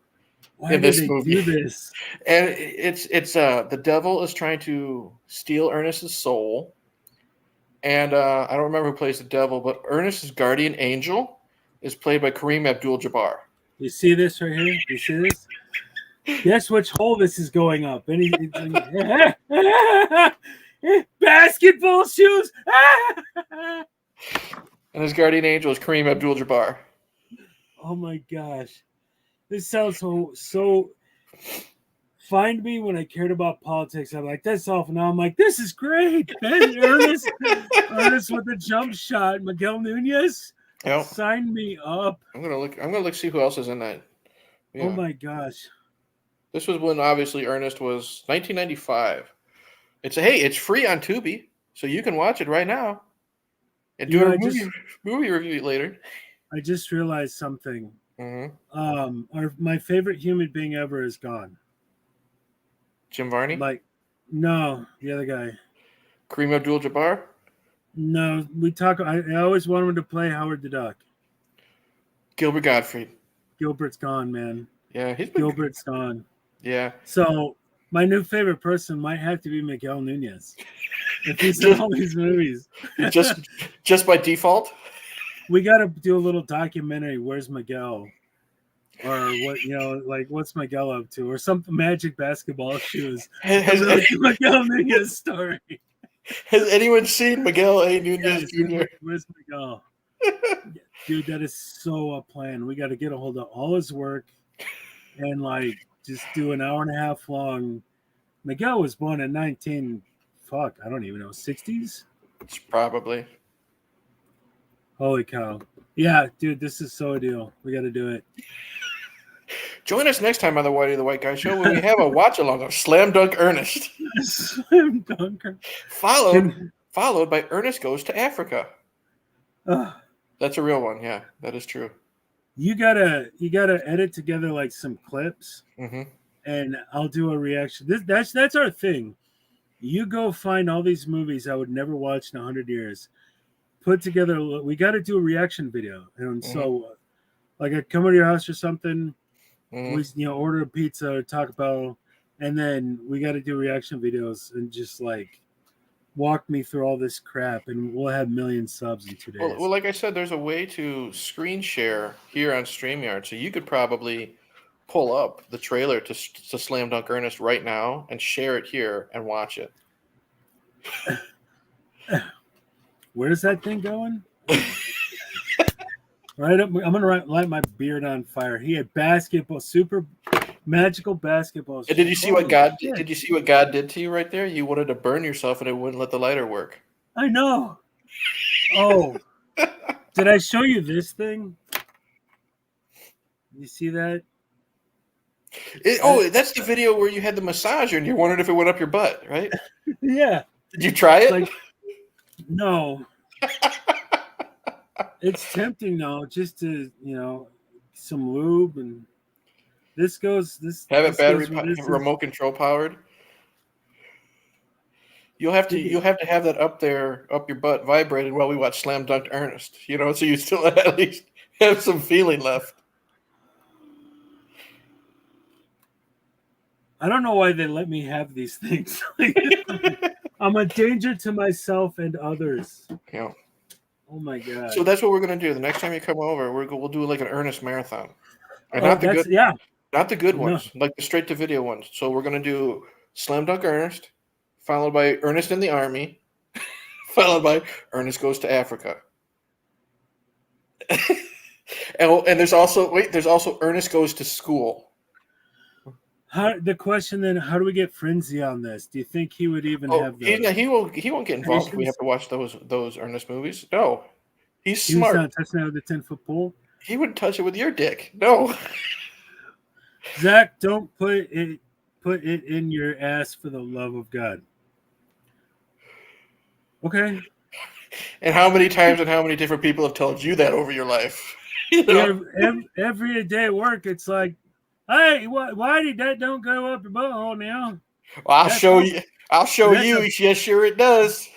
Why in this movie. Do this? And it's the devil is trying to steal Ernest's soul. And I don't remember who plays the devil, but Ernest's guardian angel is played by Kareem Abdul-Jabbar. You see this right here? You see this? Guess which hole this is going up? Basketball shoes. And his guardian angel is Kareem Abdul-Jabbar. Oh my gosh. This sounds so find me when I cared about politics. I'm like, that's awful. Now I'm like, this is great. Ernest with the jump shot. Miguel Nunez. Yep. Sign me up. I'm gonna look see who else is in that. Yeah. Oh my gosh. This was when obviously Ernest was 1995. It's free on Tubi, so you can watch it right now. And do a movie review later. I just realized something. Mm-hmm. My favorite human being ever is gone. Jim Varney? No, the other guy. Kareem Abdul-Jabbar? No, I always wanted him to play Howard the Duck. Gilbert Gottfried. Gilbert's gone, man. Yeah, Gilbert's gone. Yeah. So my new favorite person might have to be Miguel Nunez. If he's in all these movies. just by default? We got to do a little documentary. Where's Miguel? Or what? What's Miguel up to? Or some magic basketball shoes. Miguel Nunez story. Has anyone seen Miguel A. Nunez Jr.? Where's Miguel? Dude, that is so a plan. We got to get a hold of all his work and just do an hour and a half long. Miguel was born in I don't even know, 60s? It's probably. Holy cow. Yeah, dude, this is so ideal. We got to do it. Join us next time on the Whitey the White Guy Show when we have a watch-along of Slam Dunk Ernest. Slam Dunk. Followed by Ernest Goes to Africa. That's a real one, yeah. That is true. You gotta edit together some clips, and I'll do a reaction. That's our thing. You go find all these movies I would never watch in 100 years. Put together. We got to do a reaction video, and so I come to your house or something. We order a pizza or Taco Bell, and then we got to do reaction videos and just walk me through all this crap, and we'll have million subs in 2 days. Well, like I said, there's a way to screen share here on StreamYard, so you could probably pull up the trailer to Slam Dunk Ernest right now and share it here and watch it. Where's that thing going? Right up. I'm gonna light my beard on fire. He had basketball, super Magical basketball. And did you see what God did? Did you see what God did to you right there? You wanted to burn yourself, and it wouldn't let the lighter work. I know. Oh, did I show you this thing? You see that? That's the video where you had the massager, and you wondered if it went up your butt, right? Yeah. Did you try it? No. It's tempting though, just to some lube, and this have it battery remote control powered. You'll have to have that up your butt vibrating while we watch Slam Dunk Ernest, so you still at least have some feeling left. I don't know why they let me have these things. I'm a danger to myself and others. Yeah. Oh my god. So that's what we're gonna do. The next time you come over, we'll do like an Ernest marathon, and not the good ones, like the straight to video ones. So we're gonna do Slam Dunk Ernest, followed by Ernest in the Army, followed by Ernest Goes to Africa. and there's also Ernest Goes to School. The question then, how do we get Frenzy on this? Do you think he would even have the... He won't get involved if we have to watch those Ernest movies. No. He's smart. He's not touching it with a 10-foot pole? He wouldn't touch it with your dick. No. Zach, don't put it in your ass for the love of God. Okay. And how many times and how many different people have told you that over your life? Every day at work, it's like, hey, why did that don't go up your butthole now? Well, I'll show you. Yes, sure it does.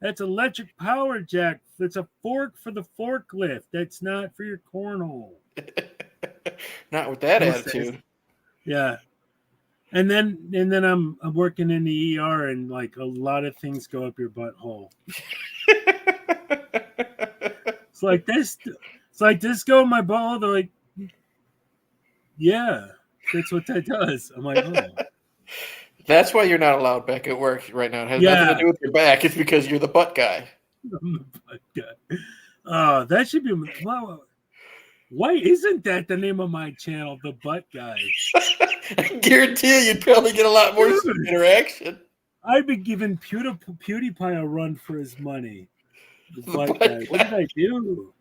That's electric power jack. That's a fork for the forklift. That's not for your cornhole. Not with that attitude. Yeah. And then I'm working in the ER, and like a lot of things go up your butthole. It's like this go in my butthole. They're like, yeah, that's what that does. I'm like, oh. That's why you're not allowed back at work right now. It has nothing to do with your back. It's because you're the butt guy. I'm the butt guy. That should be. Why isn't that the name of my channel, The Butt Guy? I guarantee you'd probably get a lot more interaction. I'd be giving PewDiePie a run for his money. The Butt Guy. What did I do?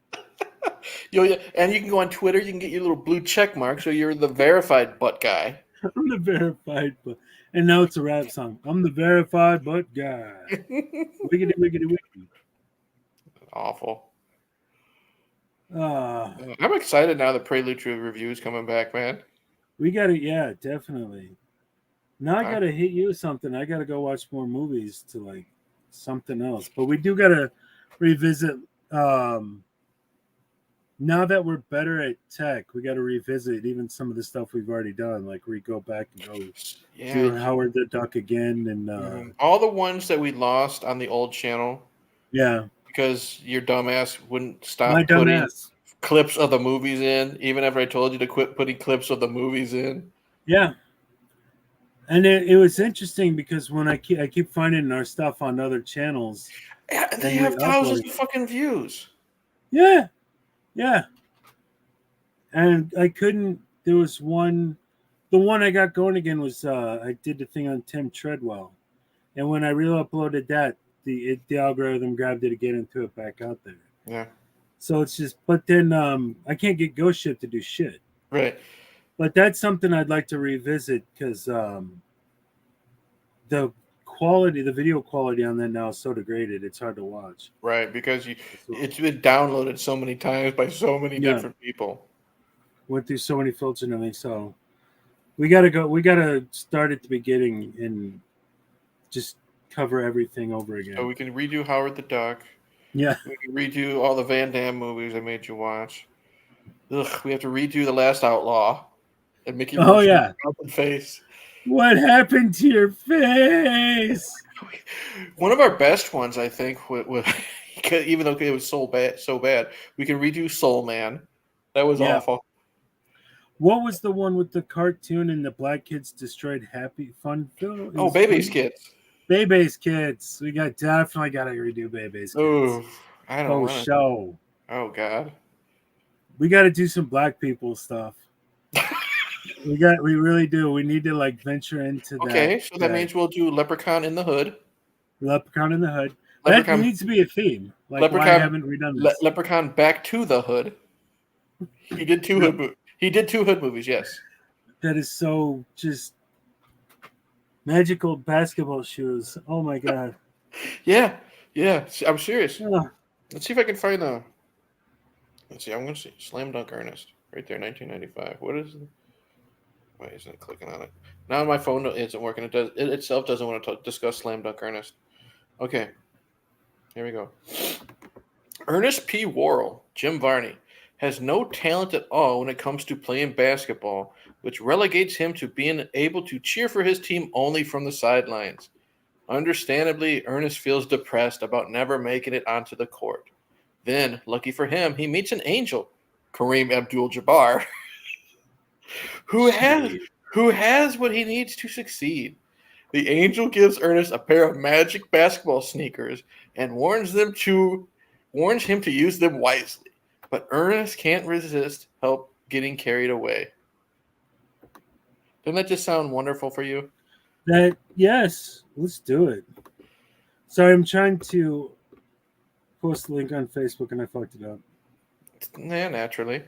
And you can go on Twitter. You can get your little blue check mark, so you're the verified butt guy. I'm the verified butt. And now it's a rap song. I'm the verified butt guy. Wiggity, wiggity, wiggity. Awful. I'm excited now that Prelude to Review is coming back, man. We got to, yeah, definitely. Now I got to hit you with something. I got to go watch more movies to like something else. But we do got to revisit. Now that we're better at tech, we got to revisit even some of the stuff we've already done. Like we go back and go do Howard the Duck again, and all the ones that we lost on the old channel. Yeah, because your dumbass wouldn't stop My putting clips of the movies in, even after I told you to quit putting clips of the movies in. Yeah, and it was interesting because when I keep finding our stuff on other channels, they have thousands of fucking views. Yeah. Yeah. And I couldn't, there was one, the one I got going again was, I did the thing on Tim Treadwell. And when I re-uploaded that, the algorithm grabbed it again and threw it back out there. Yeah. So it's just, but then I can't get Ghost Ship to do shit. Right. But that's something I'd like to revisit because the video quality on that now is so degraded, it's hard to watch. Right, because it's been downloaded so many times by so many different people. Went through so many filters and everything. So we gotta start at the beginning and just cover everything over again. So we can redo Howard the Duck. Yeah. We can redo all the Van Damme movies I made you watch. Ugh, we have to redo The Last Outlaw and Mickey Rourke's face. What happened to your face? One of our best ones, I think, even though it was so bad, we can redo Soul Man. That was awful. What was the one with the cartoon and the black kids destroyed Happy Fun Film? Oh, Bebe's Kids. Bebe's Kids. We definitely got to redo Bebe's Kids. Oh, I don't know. Show. Oh, God. We got to do some black people stuff. We really do. We need to like venture into that. Okay, so that means we'll do Leprechaun in the Hood. Leprechaun in the Hood. Leprechaun, that needs to be a theme. Like, Leprechaun, why haven't we done this? Leprechaun Back to the Hood. He did two Hood. He did 2 Hood movies. Yes. That is so just magical basketball shoes. Oh my god. Yeah. I'm serious. Oh. Let's see if I can find the. Let's see. I'm going to see Slam Dunk Ernest right there, 1995. What is it? Why isn't it clicking on it? Now my phone isn't working. It itself doesn't want to discuss Slam Dunk Ernest. Okay. Here we go. Ernest P. Worrell, Jim Varney, has no talent at all when it comes to playing basketball, which relegates him to being able to cheer for his team only from the sidelines. Understandably, Ernest feels depressed about never making it onto the court. Then, lucky for him, he meets an angel, Kareem Abdul-Jabbar, who has what he needs to succeed. The angel gives Ernest a pair of magic basketball sneakers and warns him to use them wisely. But Ernest can't resist help getting carried away. Doesn't that just sound wonderful for you? Yes, let's do it. Sorry, I'm trying to post the link on Facebook and I fucked it up. Yeah, naturally.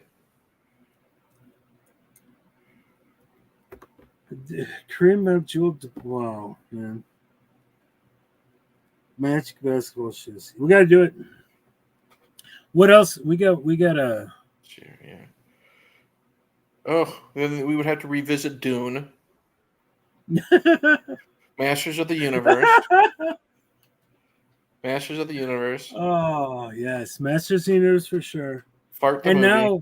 Kareem Abdul-Jabbar. Wow, man. Magic basketball shoes. We got to do it. What else? We got a. Sure, yeah. Oh, then we would have to revisit Dune. Masters of the Universe. Masters of the Universe. Oh, yes. Masters of the Universe for sure. Fart the movie. Now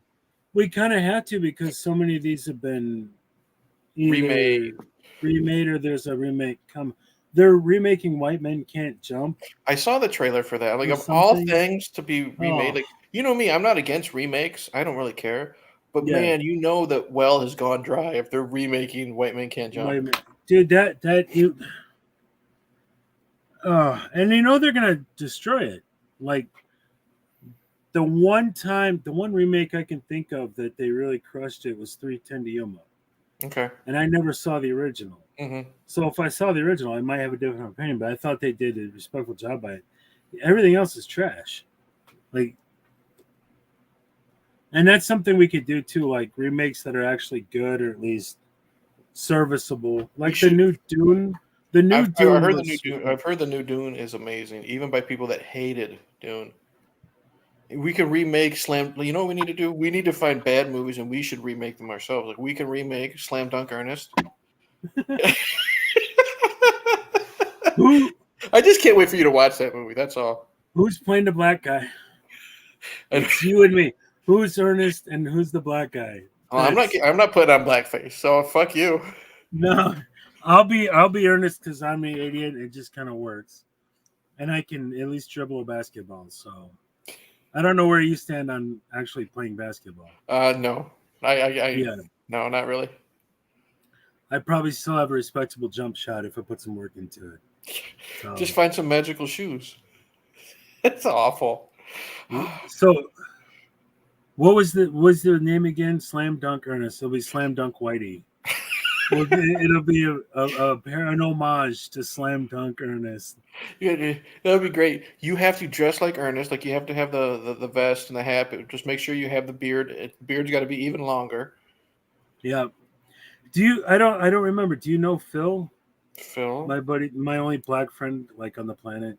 we kind of have to because so many of these have been remade or there's a remake come. They're remaking White Men Can't Jump. I saw the trailer for that. Like, of all things to be remade, like, you know me, I'm not against remakes. I don't really care. But man, you know that well has gone dry if they're remaking White Men Can't Jump. Dude, and you know they're gonna destroy it. Like the one remake I can think of that they really crushed it was 3:10 to Yuma. Okay. And I never saw the original. Mm-hmm. So if I saw the original, I might have a different opinion, but I thought they did a respectful job by it. Everything else is trash. Like, and that's something we could do too, like remakes that are actually good or at least serviceable. Like the new Dune. I've heard the new Dune is amazing, even by people that hated Dune. We can remake Slam. You know what we need to do? We need to find bad movies and we should remake them ourselves. Like we can remake Slam Dunk Ernest. I just can't wait for you to watch that movie. That's all. Who's playing the black guy? It's you and me. Who's Ernest and who's the black guy? I'm not putting on blackface. So fuck you. No, I'll be Ernest because I'm the idiot. It just kind of works, and I can at least dribble a basketball. So I don't know where you stand on actually playing basketball. No, no, not really. I probably still have a respectable jump shot if I put some work into it. So. Just find some magical shoes. It's awful. So, what was the name again? Slam Dunk Ernest. It'll be Slam Dunk Whitey. It'll be an homage to Slam Dunk Ernest. Yeah, that would be great. You have to dress like Ernest, like you have to have the vest and the hat. But just make sure you have the beard. The beard's got to be even longer. Yeah. I don't remember. Do you know Phil? Phil, my buddy, my only black friend, like on the planet.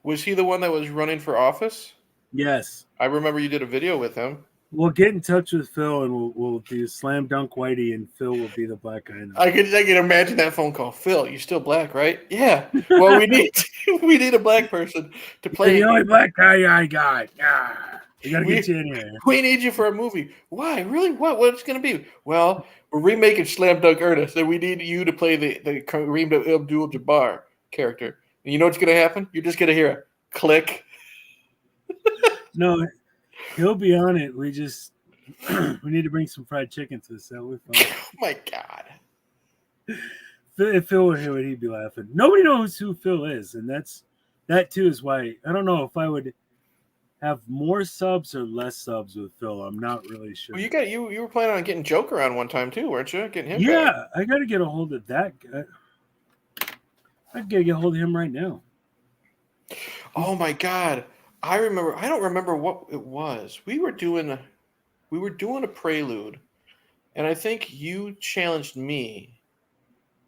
Was he the one that was running for office? Yes. I remember you did a video with him. We'll get in touch with Phil and we'll do Slam Dunk Whitey and Phil will be the black guy. I can imagine that phone call. Phil, you still black, right? Yeah. Well, we need a black person to play. The only black guy I got. We gotta get you in here. We need you for a movie. Why? Really? What's gonna be? Well, we're remaking Slam Dunk Ernest, and we need you to play the Kareem Abdul-Jabbar character. And you know what's gonna happen? You're just gonna hear a click. No, he'll be on it. We just we need to bring some fried chicken to the set. We're fine. Oh my god! If Phil were here, he'd be laughing. Nobody knows who Phil is, and that too is why I don't know if I would. have more subs or less subs with Phil. I'm not really sure. Well, you were planning on getting Joker on one time too, weren't you? Getting him Yeah, back. I got to get a hold of that guy. I got to get a hold of him right now. Oh my God. I remember. I don't remember what it was. We were doing a prelude, and I think you challenged me,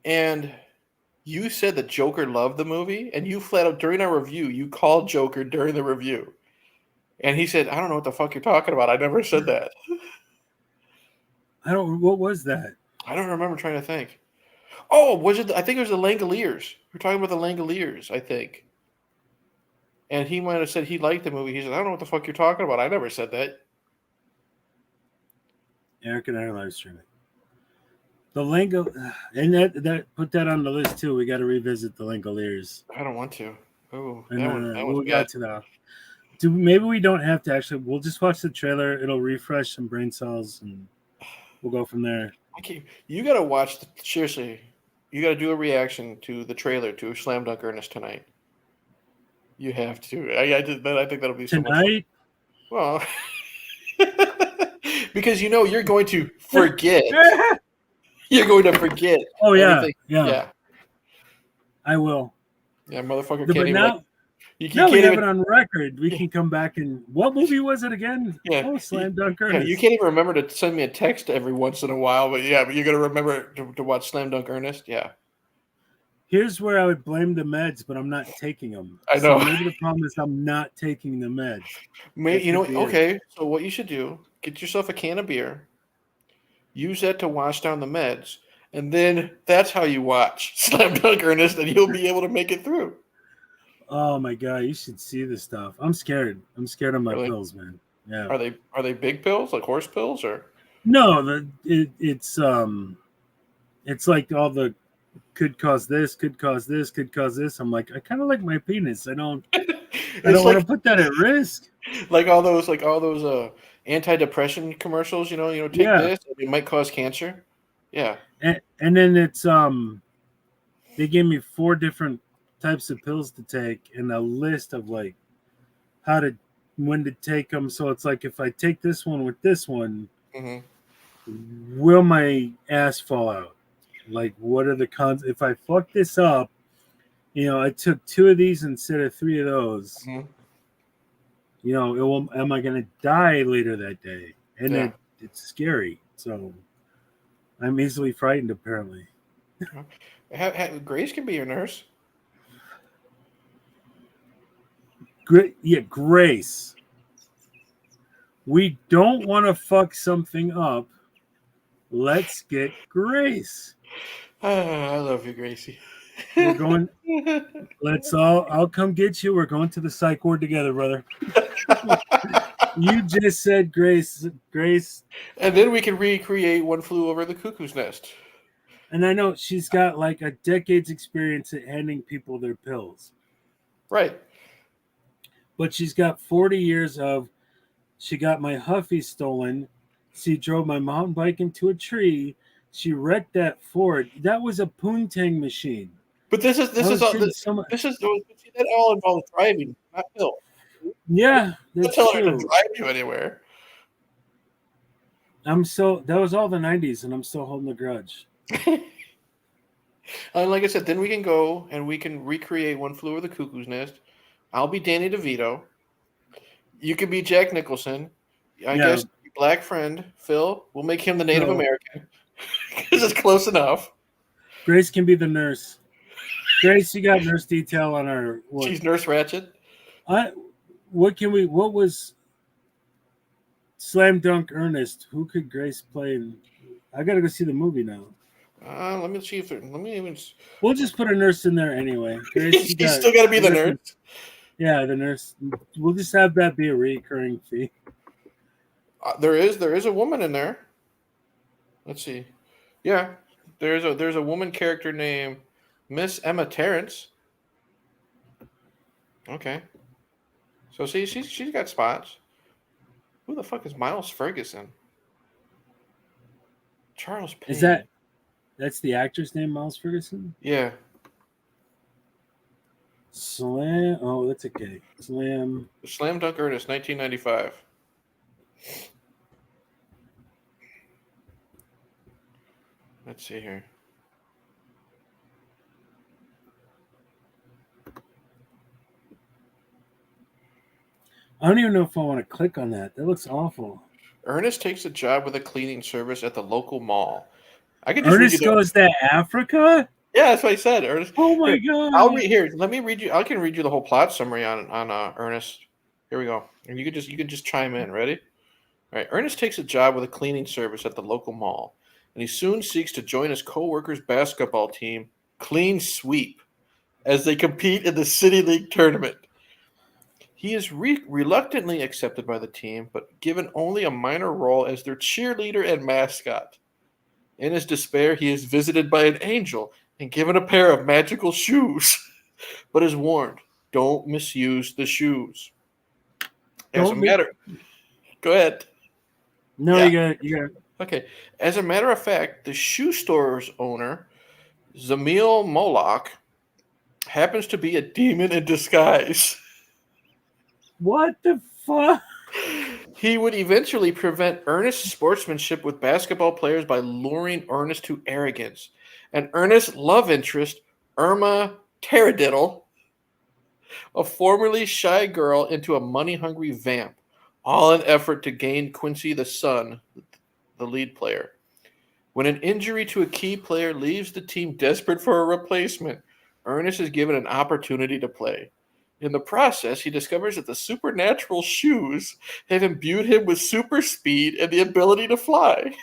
and you said that Joker loved the movie, and you flat out during our review, you called Joker during the review, and he said, "I don't know what the fuck you're talking about. I never said that." What was that? I don't remember trying to think. Oh, was it? I think it was the Langoliers. We're talking about the Langoliers, I think. And he might have said he liked the movie. He said, "I don't know what the fuck you're talking about. I never said that." Eric and I are live streaming. The Lango, and that put that on the list too. We got to revisit the Langoliers. I don't want to. Oh, We got to that. Maybe we don't have to actually. We'll just watch the trailer. It'll refresh some brain cells, and we'll go from there. You got to watch. Seriously, you got to do a reaction to the trailer to Slam Dunk Ernest tonight. You have to. I think that'll be tonight. So much fun. Well, because you're going to forget. You're going to forget. Oh yeah, everything. Yeah. I will. Yeah, motherfucker. But can't now, you now we have it on record. We can come back and what movie was it again? Yeah. Oh, Slam Dunk Ernest. Yeah, you can't even remember to send me a text every once in a while, but you're gonna remember to watch Slam Dunk Ernest. Yeah. Here's where I would blame the meds, but I'm not taking them. I know. So maybe the problem is I'm not taking the meds. Okay. So what you should do: get yourself a can of beer, use that to wash down the meds, and then that's how you watch Slam Dunk Ernest, and you'll be able to make it through. Oh my God, you should see this stuff. I'm scared. I'm scared of my pills, man. Yeah. Are they big pills, like horse pills, or? No, it's like all the could cause this, could cause this, could cause this. I'm like, I kind of like my penis. I don't want to put that at risk. Like all those anti-depression commercials, take this, it might cause cancer. Yeah. And then it's they gave me 4 different types of pills to take and a list of like when to take them. So it's like if I take this one with this one, will my ass fall out? Like, what are the cons? If I fuck this up, I took 2 of these instead of 3 of those. Am I going to die later that day? And it's scary. So I'm easily frightened, apparently. Grace can be your nurse. Grace. We don't want to fuck something up. Let's get Grace. I love you, Gracie. We're going. I'll come get you. We're going to the psych ward together, brother. You just said Grace. And then we can recreate One Flew Over the Cuckoo's Nest. And I know she's got like a decade's experience at handing people their pills. Right. But she's got 40 years of, she got my Huffy stolen. She drove my mountain bike into a tree. She wrecked that Ford. That was a poontang machine. But that all involves driving, not pills. Yeah, that's telling her to drive you anywhere. That was all the 90s, and I'm still holding a grudge. And like I said, then we can go and we can recreate One Flew Over the Cuckoo's Nest. I'll be Danny DeVito. You could be Jack Nicholson. I guess your black friend, Phil. We'll make him the Native American because it's close enough. Grace can be the nurse. Grace, you got nurse detail on our... She's Nurse Ratched. What was Slam Dunk Ernest? Who could Grace play? I got to go see the movie now. Let me see if we'll just put a nurse in there anyway. Grace, you still got to be the nurse. Yeah, the nurse. We'll just have that be a recurring fee. There is a woman in there. Let's see. Yeah, there's a woman character named Miss Emma Terrence. Okay. So see, she's got spots. Who the fuck is Miles Ferguson? Charles Payne. That's the actor's name, Miles Ferguson? Yeah. Slam. Oh, that's okay. Slam. Slam Dunk Ernest, 1995. Let's see here. I don't even know if I want to click on that. That looks awful. Ernest takes a job with a cleaning service at the local mall. I can just Ernest goes to Africa? Yeah, that's what I said. Ernest. Oh my god! I'll read here. Let me read you. I can read you the whole plot summary on Ernest. Here we go. And you can just chime in. Ready? All right. Ernest takes a job with a cleaning service at the local mall, and he soon seeks to join his co-workers' basketball team, Clean Sweep, as they compete in the City League tournament. He is reluctantly accepted by the team, but given only a minor role as their cheerleader and mascot. In his despair, he is visited by an angel and given a pair of magical shoes, but is warned, don't misuse the shoes. Go ahead. No, yeah. you got it. Okay. As a matter of fact, the shoe store's owner, Zamil Moloch, happens to be a demon in disguise. What the fuck? He would eventually prevent Ernest's sportsmanship with basketball players by luring Ernest to arrogance. And Ernest's love interest, Irma Taradiddle, a formerly shy girl, into a money-hungry vamp, all in effort to gain Quincy the Sun, the lead player. When an injury to a key player leaves the team desperate for a replacement, Ernest is given an opportunity to play. In the process, he discovers that the supernatural shoes have imbued him with super speed and the ability to fly.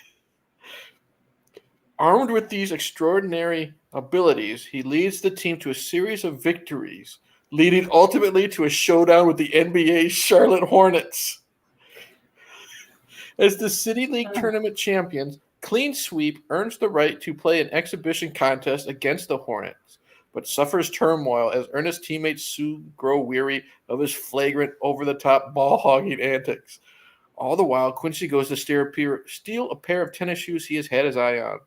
Armed with these extraordinary abilities, he leads the team to a series of victories, leading ultimately to a showdown with the NBA's Charlotte Hornets. As the City League tournament champions, Clean Sweep earns the right to play an exhibition contest against the Hornets, but suffers turmoil as Ernest's teammates soon grow weary of his flagrant, over-the-top ball-hogging antics. All the while, Quincy goes to steal a pair of tennis shoes he has had his eye on.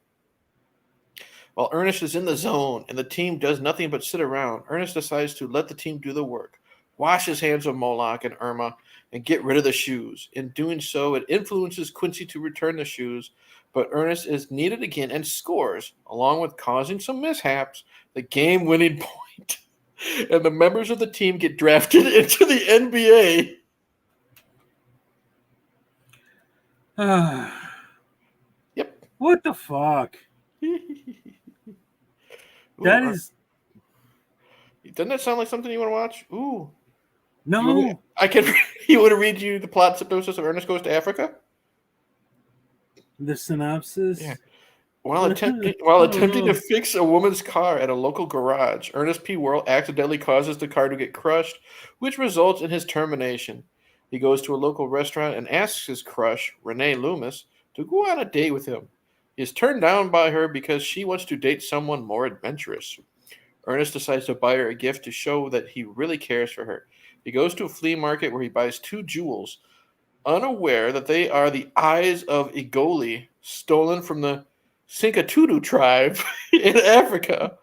While Ernest is in the zone and the team does nothing but sit around, Ernest decides to let the team do the work, wash his hands of Moloch and Irma, and get rid of the shoes. In doing so, it influences Quincy to return the shoes, but Ernest is needed again and scores, along with causing some mishaps, the game-winning point. And the members of the team get drafted into the NBA. Yep. What the fuck? That is. Doesn't that sound like something you want to watch? Ooh. No. You want to read you the plot synopsis of Ernest Goes to Africa? The synopsis? Yeah. While attempting to fix a woman's car at a local garage, Ernest P. Worrell accidentally causes the car to get crushed, which results in his termination. He goes to a local restaurant and asks his crush, Renee Loomis, to go on a date with him. He is turned down by her because she wants to date someone more adventurous. Ernest decides to buy her a gift to show that he really cares for her. He goes to a flea market where he buys 2 jewels, unaware that they are the eyes of Igoli, stolen from the Sinkatutu tribe in Africa.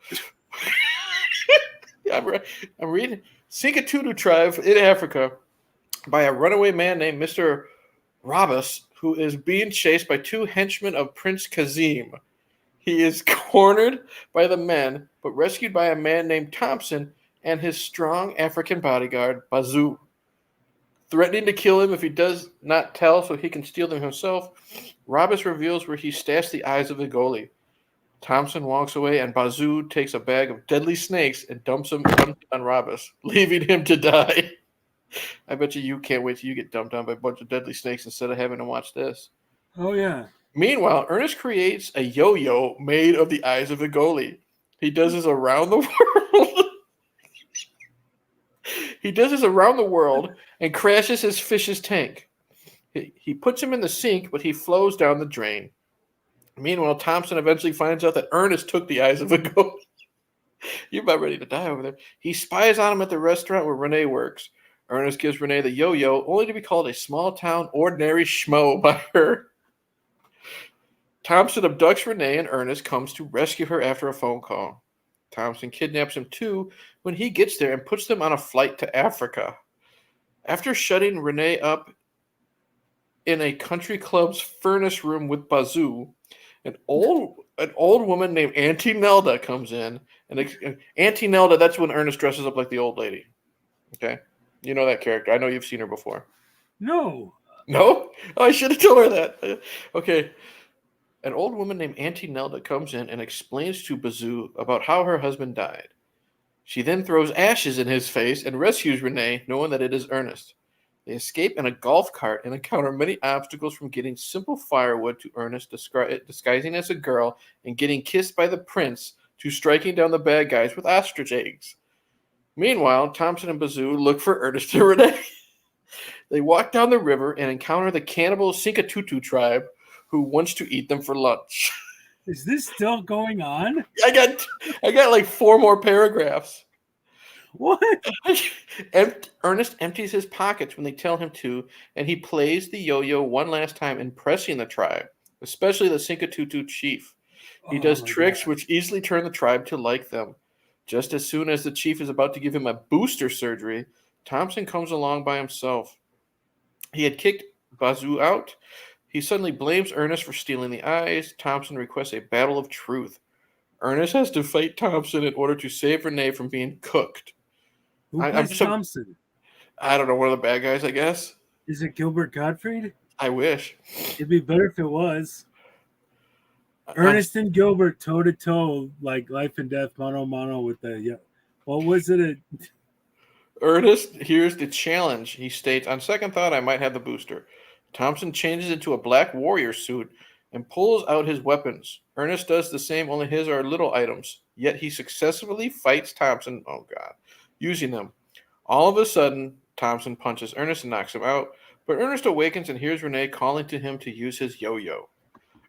I'm reading Sinkatutu tribe in Africa by a runaway man named Mr. Rabas, who is being chased by 2 henchmen of Prince Kazim. He is cornered by the men, but rescued by a man named Thompson and his strong African bodyguard, Bazoo. Threatening to kill him if he does not tell so he can steal them himself, Rabas reveals where he stashed the eyes of the goalie. Thompson walks away, and Bazoo takes a bag of deadly snakes and dumps them on Rabas, leaving him to die. I bet you can't wait till you get dumped on by a bunch of deadly snakes instead of having to watch this. Oh, yeah. Meanwhile, Ernest creates a yo-yo made of the eyes of the goalie. He does this around the world. And crashes his fish's tank. He puts him in the sink, but he flows down the drain. Meanwhile, Thompson eventually finds out that Ernest took the eyes of the goalie. You're about ready to die over there. He spies on him at the restaurant where Renee works. Ernest gives Renee the yo-yo, only to be called a small-town ordinary schmo by her. Thompson abducts Renee, and Ernest comes to rescue her after a phone call. Thompson kidnaps him too when he gets there and puts them on a flight to Africa. After shutting Renee up in a country club's furnace room with Bazoo, an old woman named Auntie Nelda comes in. And Auntie Nelda, that's when Ernest dresses up like the old lady. Okay? You know that character. I know you've seen her before. No. No? Oh, I should have told her that. Okay. An old woman named Auntie Nelda comes in and explains to Bazoo about how her husband died. She then throws ashes in his face and rescues Renee, knowing that it is Ernest. They escape in a golf cart and encounter many obstacles, from getting simple firewood to Ernest disguising as a girl and getting kissed by the prince to striking down the bad guys with ostrich eggs. Meanwhile, Thompson and Bazoo look for Ernest and Renee. They walk down the river and encounter the cannibal Sinkatutu tribe, who wants to eat them for lunch. Is this still going on? I got like 4 more paragraphs. What? Ernest empties his pockets when they tell him to, and he plays the yo-yo one last time, impressing the tribe, especially the Sinkatutu chief. He does tricks which easily turn the tribe to like them. Just as soon as the chief is about to give him a booster surgery, Thompson comes along by himself. He had kicked Bazoo out. He suddenly blames Ernest for stealing the eyes. Thompson requests a battle of truth. Ernest has to fight Thompson in order to save Renee from being cooked. Who plays Thompson? I don't know, one of the bad guys, I guess. Is it Gilbert Gottfried? I wish. It'd be better if it was. Ernest and Gilbert toe to toe, like life and death, mano a mano with the. What was it? Ernest hears the challenge. He states, "On second thought, I might have the booster." Thompson changes into a black warrior suit and pulls out his weapons. Ernest does the same, only his are little items. Yet he successfully fights Thompson. Oh God. Using them. All of a sudden, Thompson punches Ernest and knocks him out, but Ernest awakens and hears Renee calling to him to use his yo-yo.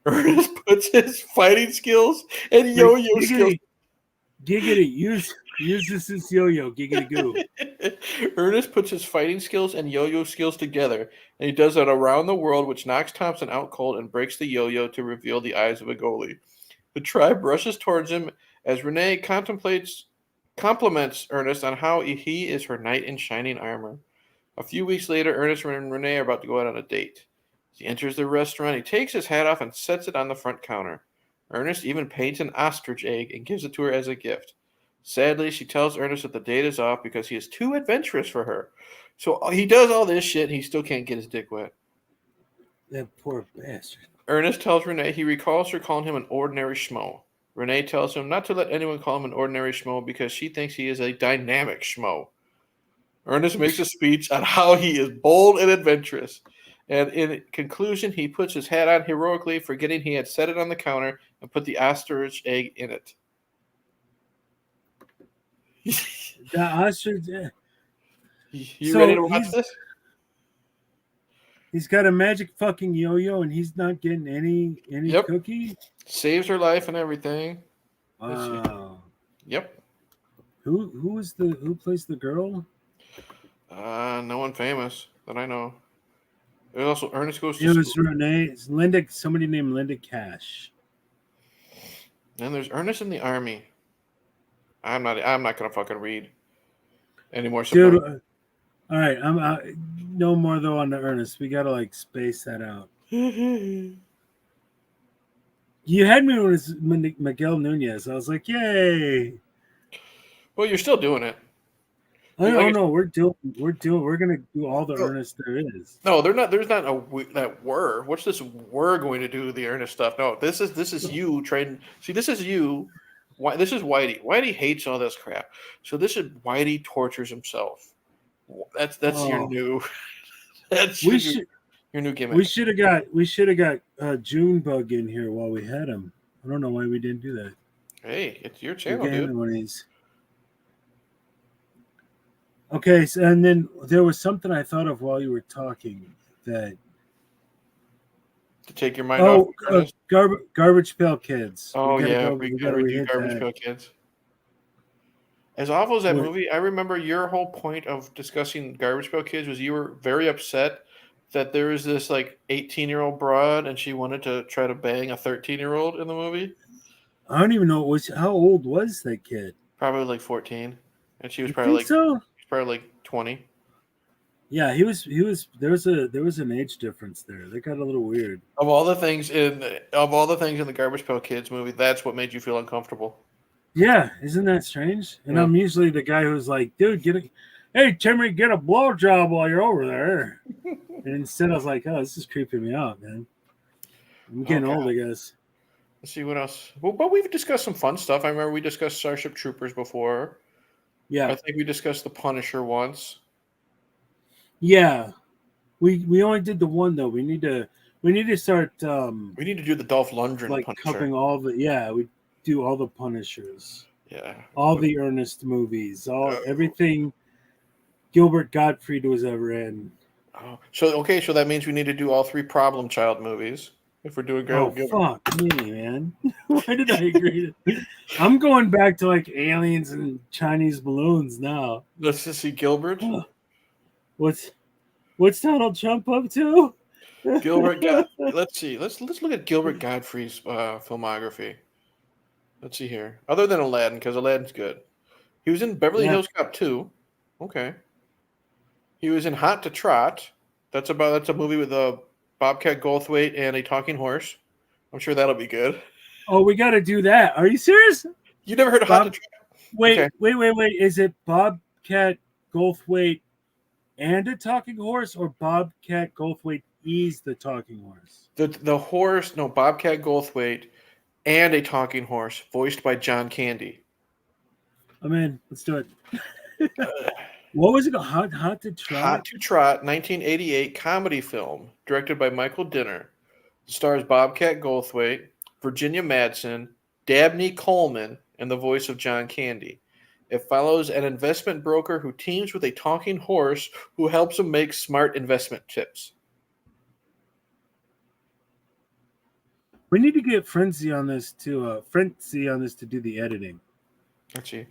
Ernest puts his fighting skills and yo-yo skills. Giggity, use this as yo-yo, giggity goo. Ernest puts his fighting skills and yo-yo skills together, and he does it around the world, which knocks Thompson out cold and breaks the yo-yo to reveal the eyes of a goalie. The tribe rushes towards him as Renee compliments Ernest on how he is her knight in shining armor. A few weeks later, Ernest and Renee are about to go out on a date. As he enters the restaurant, he takes his hat off and sets it on the front counter. Ernest even paints an ostrich egg and gives it to her as a gift. Sadly, she tells Ernest that the date is off because he is too adventurous for her. So he does all this shit and he still can't get his dick wet. That poor bastard. Ernest tells Renee he recalls her calling him an ordinary schmo. Renee tells him not to let anyone call him an ordinary schmo because she thinks he is a dynamic schmo. Ernest makes a speech on how he is bold and adventurous. And in conclusion, he puts his hat on heroically, forgetting he had set it on the counter and put the ostrich egg in it. The ostrich. You ready to watch this? He's got a magic fucking yo-yo, and he's not getting any cookie. Saves her life and everything. Wow. Yep. Who plays the girl? No one famous that I know. There's also Ernest Goes to It was School. Renee. It's Linda. Somebody named Linda Cash. And there's Ernest in the Army. I'm not gonna fucking read anymore. Dude, all right. I'm no more though on the Ernest. We gotta like space that out. You had me when it was Miguel Nunez. I was like, yay. Well, you're still doing it. I don't know. We're gonna do all the Ernest there is. No, they're not. There's not that were. What's this? We're going to do the Ernest stuff. No, this is you trying. See, this is you. This is Whitey. Whitey hates all this crap. So this is Whitey tortures himself. That's your new. That's your new gimmick. We should have got Junebug in here while we had him. I don't know why we didn't do that. Hey, it's your channel, dude. Okay, so, and then there was something I thought of while you were talking that to take your mind off. Garbage Pail Kids. Oh we gotta do Garbage Pail Kids. As awful as that movie, I remember your whole point of discussing Garbage Pail Kids was you were very upset that there was this like 18-year-old broad and she wanted to try to bang a 13-year-old in the movie. I don't even know how old was that kid? Probably like 14, and she was You probably think so? 20. Yeah, he was. There was an age difference there. That got a little weird. Of all the things in the Garbage Pail Kids movie, that's what made you feel uncomfortable. Yeah, isn't that strange? And Yeah. I'm usually the guy who's like, dude, hey Timmy, get a blowjob while you're over there. And instead, I was like, oh, this is creeping me out, man. I'm getting Okay. old, I guess. Let's see what else. Well, but we've discussed some fun stuff. I remember we discussed Starship Troopers before. Yeah, I think we discussed the Punisher once. yeah. We only did the one though. We need to start We need to do the Dolph Lundgren like Punisher. covering all the we do all the Punishers. Yeah. All the Ernest movies, everything Gilbert Gottfried was ever in. Oh, so that means we need to do all 3 Problem Child movies if we're doing Gilbert. Fuck me, man. Why did I agree to I'm going back to like aliens and Chinese balloons now. Let's just see Gilbert. What's Donald Trump up to? Gilbert let's see. Let's look at Gilbert Gottfried's filmography. Let's see here. Other than Aladdin, because Aladdin's good. He was in Beverly Hills Cop 2. Okay. He was in Hot to Trot. That's a movie with a Bobcat Goldthwait and a talking horse. I'm sure that'll be good. Oh, we got to do that. Are you serious? You never heard of Hot to Trot? Wait. Is it Bobcat Goldthwait and a talking horse, or Bobcat Goldthwait is the talking horse? The horse, no, Bobcat Goldthwait and a talking horse, voiced by John Candy. I'm in. Let's do it. What was it? Hot to Trot? Hot to Trot, 1988 comedy film directed by Michael Dinner. Stars Bobcat Goldthwait, Virginia Madsen, Dabney Coleman, and the voice of John Candy. It follows an investment broker who teams with a talking horse who helps him make smart investment tips. We need to get Frenzy on this to do the editing. Let's see.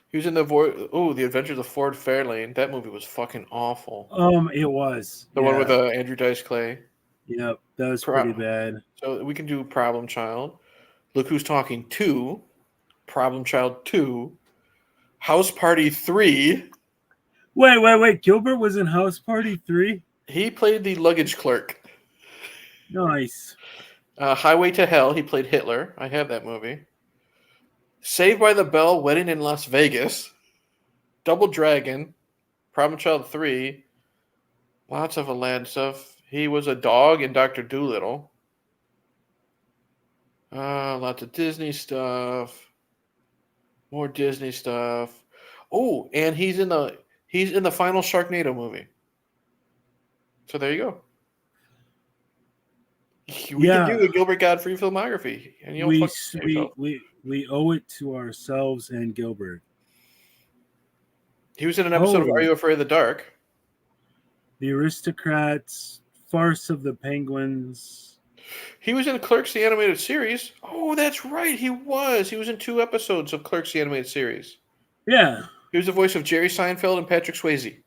He was in The Adventures of Ford Fairlane. That movie was fucking awful. It was. The one with Andrew Dice Clay. Yep, that was pretty bad. So we can do Problem Child. Look Who's Talking 2. Problem Child 2. House Party 3. Wait. Gilbert was in House Party 3? He played the luggage clerk. Nice. Highway to Hell. He played Hitler. I have that movie. Saved by the Bell. Wedding in Las Vegas. Double Dragon. Problem Child 3. Lots of Aladdin stuff. He was a dog in Dr. Dolittle. Lots of Disney stuff. More Disney stuff. Oh, and he's in the final Sharknado movie. So there you go. We can do the Gilbert Gottfried filmography, and we owe it to ourselves and Gilbert. He was in an episode of Are You Afraid of the Dark? The Aristocrats, Farce of the Penguins. He was in Clerks the Animated Series. Oh, that's right. He was. He was in 2 episodes of Clerks the Animated Series. Yeah. He was the voice of Jerry Seinfeld and Patrick Swayze.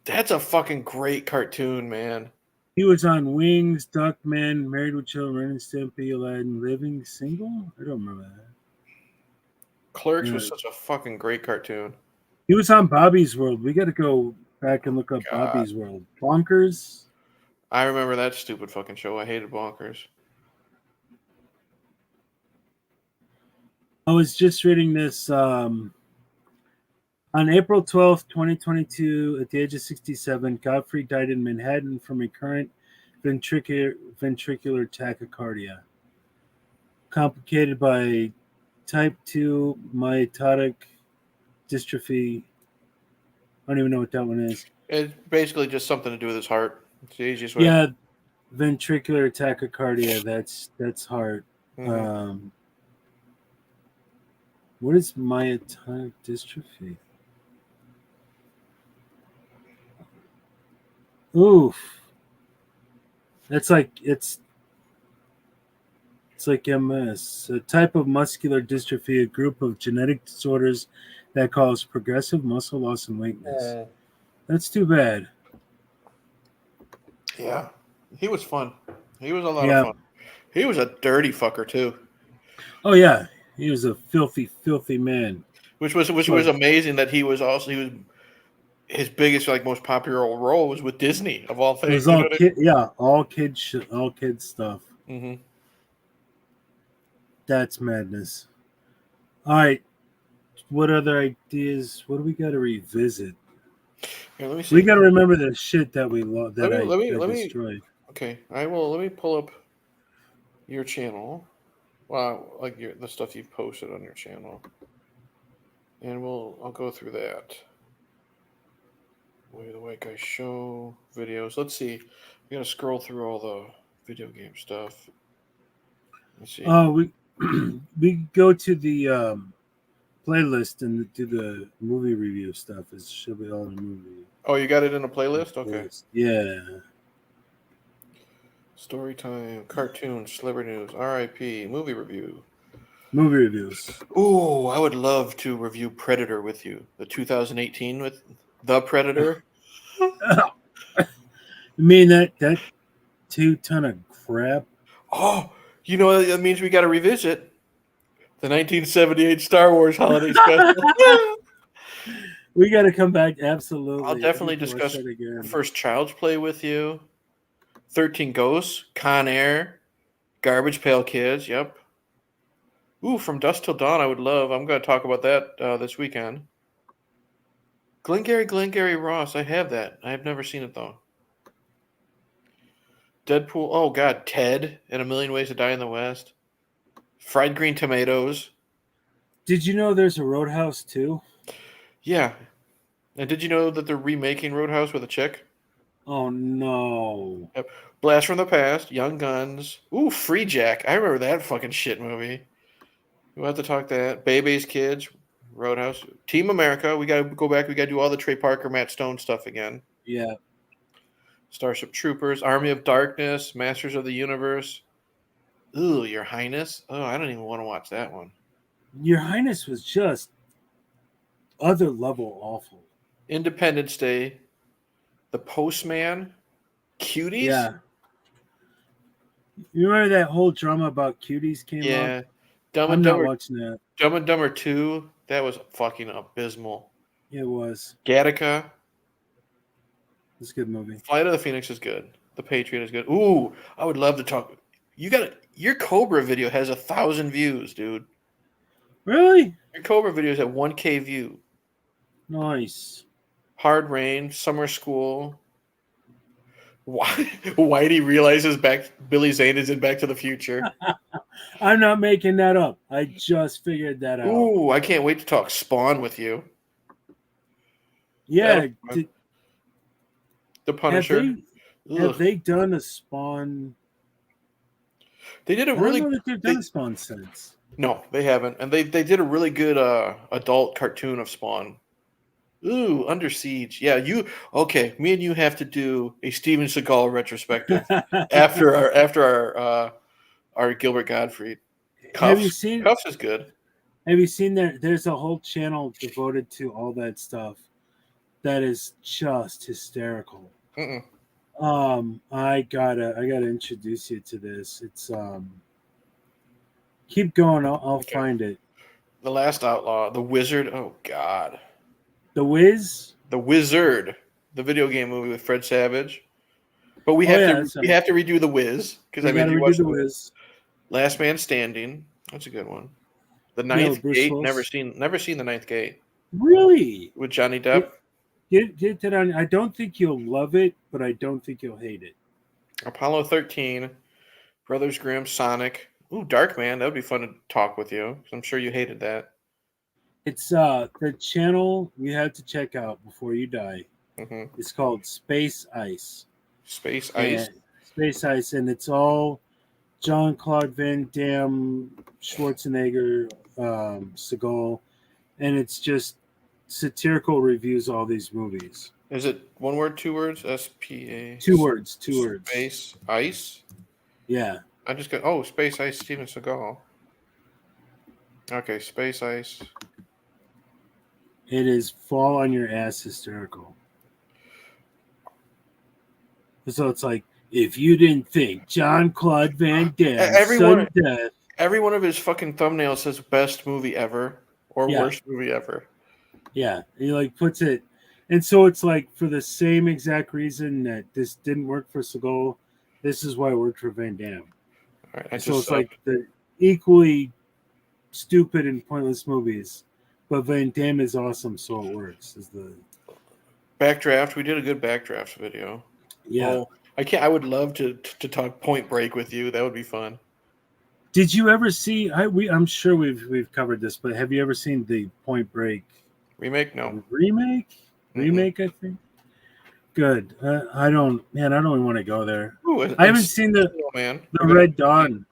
That's a fucking great cartoon, man. He was on Wings, Duckman, Married with Children, Ren and Stimpy, Aladdin, Living Single? I don't remember that. Clerks was such a fucking great cartoon. He was on Bobby's World. We got to go back and look up Bobby's World. Bonkers. I remember that stupid fucking show. I hated Bonkers. I was just reading this. On April 12th, 2022, at the age of 67, Gottfried died in Manhattan from recurrent ventricular tachycardia, complicated by type 2 myotic dystrophy. I don't even know what that one is. It's basically just something to do with his heart. It's the easiest way. Yeah, ventricular tachycardia. That's heart. Mm-hmm. What is myotic dystrophy? Oof. That's like it's like MS, a type of muscular dystrophy, a group of genetic disorders that cause progressive muscle loss and weakness. That's too bad. Yeah, he was fun. He was a lot of fun. He was a dirty fucker too. Oh yeah, he was a filthy, filthy man. Which was amazing that he was his biggest, like, most popular role was with Disney of all things. It was all kid, yeah, all kid shit, all kid stuff. Mm-hmm. That's madness. All right, what other ideas? What do we got to revisit? Here, let me see. We got to remember the shit that we lost. That let me destroyed. Okay, I will. Let me pull up your channel. Wow, like the stuff you've posted on your channel, and I'll go through that. Way the White Guy Show videos. Let's see. I'm gonna scroll through all the video game stuff. Let's see. We go to the playlist and do the movie review stuff. It should be all in the movie. Oh, you got it in a playlist? Okay. Yeah. Story time, cartoons, celebrity news, RIP, movie review. Movie reviews. Oh, I would love to review Predator with you. The 2018 with The Predator. I mean that 2 ton of crap. Oh, you know what that means? We got to revisit the 1978 Star Wars holiday special. We got to come back. Absolutely. I'll definitely discuss First Child's Play with you. 13 Ghosts, Con Air, Garbage Pail Kids. Yep. Ooh, From Dusk Till Dawn. I'm going to talk about that this weekend. Glengarry Ross. I have that. I have never seen it though. Deadpool. Oh God, Ted and A Million Ways to Die in the West. Fried Green Tomatoes. Did you know there's a Roadhouse too? Yeah. And did you know that they're remaking Roadhouse with a chick? Oh no. Yep. Blast from the Past, Young Guns. Ooh, Free Jack. I remember that fucking shit movie. We'll have to talk that. Bebe's Kids, Roadhouse. Team America. We got to go back. We got to do all the Trey Parker, Matt Stone stuff again. Yeah. Starship Troopers, Army of Darkness, Masters of the Universe. Ooh, Your Highness. Oh, I don't even want to watch that one. Your Highness was just other level awful. Independence Day, The Postman, Cuties. Yeah. You remember that whole drama about Cuties came up? Yeah. I'm not watching that. Dumb and Dumber 2, that was fucking abysmal. It was. Gattaca. It's a good movie. Flight of the Phoenix is good. The Patriot is good. Ooh, I would love to talk. Your Cobra video has 1,000 views, dude. Really? Your Cobra video is at 1K view. Nice. Hard Rain, Summer School. Whitey realizes Billy Zane is in Back to the Future. I'm not making that up. I just figured that out. Ooh, I can't wait to talk Spawn with you. Yeah. The Punisher. Have they done a Spawn? They did a really. I don't know that they've done a Spawn since. No, they haven't, and they did a really good adult cartoon of Spawn. Ooh, Under Siege. Yeah, okay? Me and you have to do a Steven Seagal retrospective after our Gilbert Gottfried. Cuffs. Have you seen Cuffs is good. Have you seen there's a whole channel devoted to all that stuff that is just hysterical. Mm-mm. I gotta introduce you to this. It's keep going. I'll find it. The Last Outlaw, The Wizard. Oh God. The Wiz. The Wizard, the video game movie with Fred Savage. But we have to redo The Wiz because I made you watch The Wiz. Last Man Standing. That's a good one. The Ninth Gate. Never seen The Ninth Gate. Really? With Johnny Depp. Get that on. I don't think you'll love it, but I don't think you'll hate it. Apollo 13, Brothers Grimm, Sonic. Ooh, Darkman. That would be fun to talk with you. I'm sure you hated that. It's the channel you have to check out before you die. Mm-hmm. It's called Space Ice. Space Ice. Space Ice, and it's all Jean-Claude Van Damme, Schwarzenegger, Seagal, and it's just satirical reviews all these movies. Is it one word, 2 words? S-P-A. 2 words. 2 words. Space Ice. Yeah. I just got Space Ice, Steven Seagal. Okay, Space Ice. It is fall on your ass hysterical. So it's like If you didn't think Jean-Claude Van Damme's everyone, sudden death. every one of his fucking thumbnails says best movie ever or worst movie ever. Yeah, he like puts it, and so it's like for the same exact reason that this didn't work for Seagal, this is why it worked for Van Damme. All right, So it's like the equally stupid and pointless movies, but Van Damme is awesome, so it works. Is the backdraft? We did a good backdraft video. Yeah. Oh, I can't. I would love to talk Point Break with you. That would be fun. Did you ever see? I'm sure we've covered this, but have you ever seen the Point Break remake? No. Remake, I think. Good. I don't even want to go there. Ooh, I haven't seen the Red Dawn.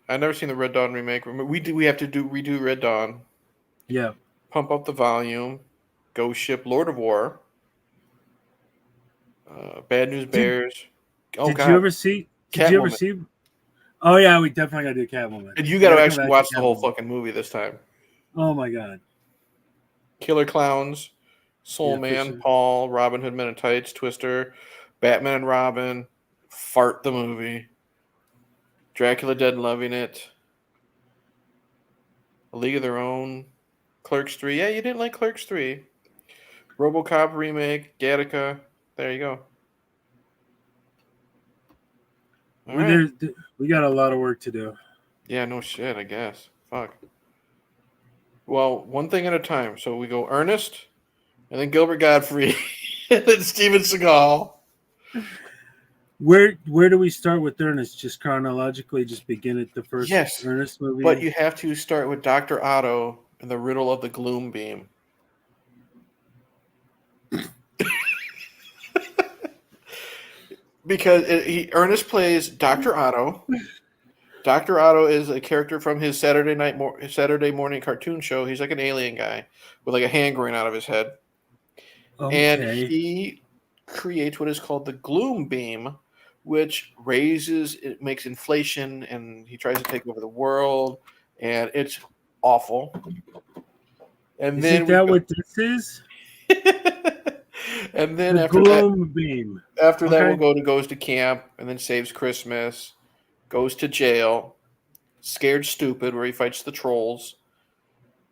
I've never seen the Red Dawn remake. We have to redo Red Dawn. Yeah. Pump up the volume. Ghost Ship, Lord of War. Bad News Bears. Did you ever see? Oh yeah, we definitely gotta do Catwoman. And you got to actually watch the whole fucking movie this time. Oh my god. Killer Clowns, Soul Man, sure. Paul, Robin Hood Men in Tights, Twister, Batman and Robin, Fart the movie, Dracula Dead and Loving It, A League of Their Own, Clerks 3. Yeah, you didn't like Clerks 3. RoboCop remake, Gattaca. There you go. We got a lot of work to do. Yeah, no shit, I guess. Fuck. Well, one thing at a time. So we go Ernest, and then Gilbert Gottfried, and then Steven Seagal. Where do we start with Ernest? Just chronologically, just begin at the first Ernest movie? But you have to start with Dr. Otto and the Riddle of the Gloom Beam. Because Ernest plays Dr. Otto. Dr. Otto is a character from his Saturday morning cartoon show. He's like an alien guy with like a hand growing out of his head. Okay. And he creates what is called the Gloom Beam, which makes inflation, and he tries to take over the world, and it's awful. And Isn't that what this is? And then after that, goes to camp, and then saves Christmas, goes to jail, Scared Stupid, where he fights the trolls,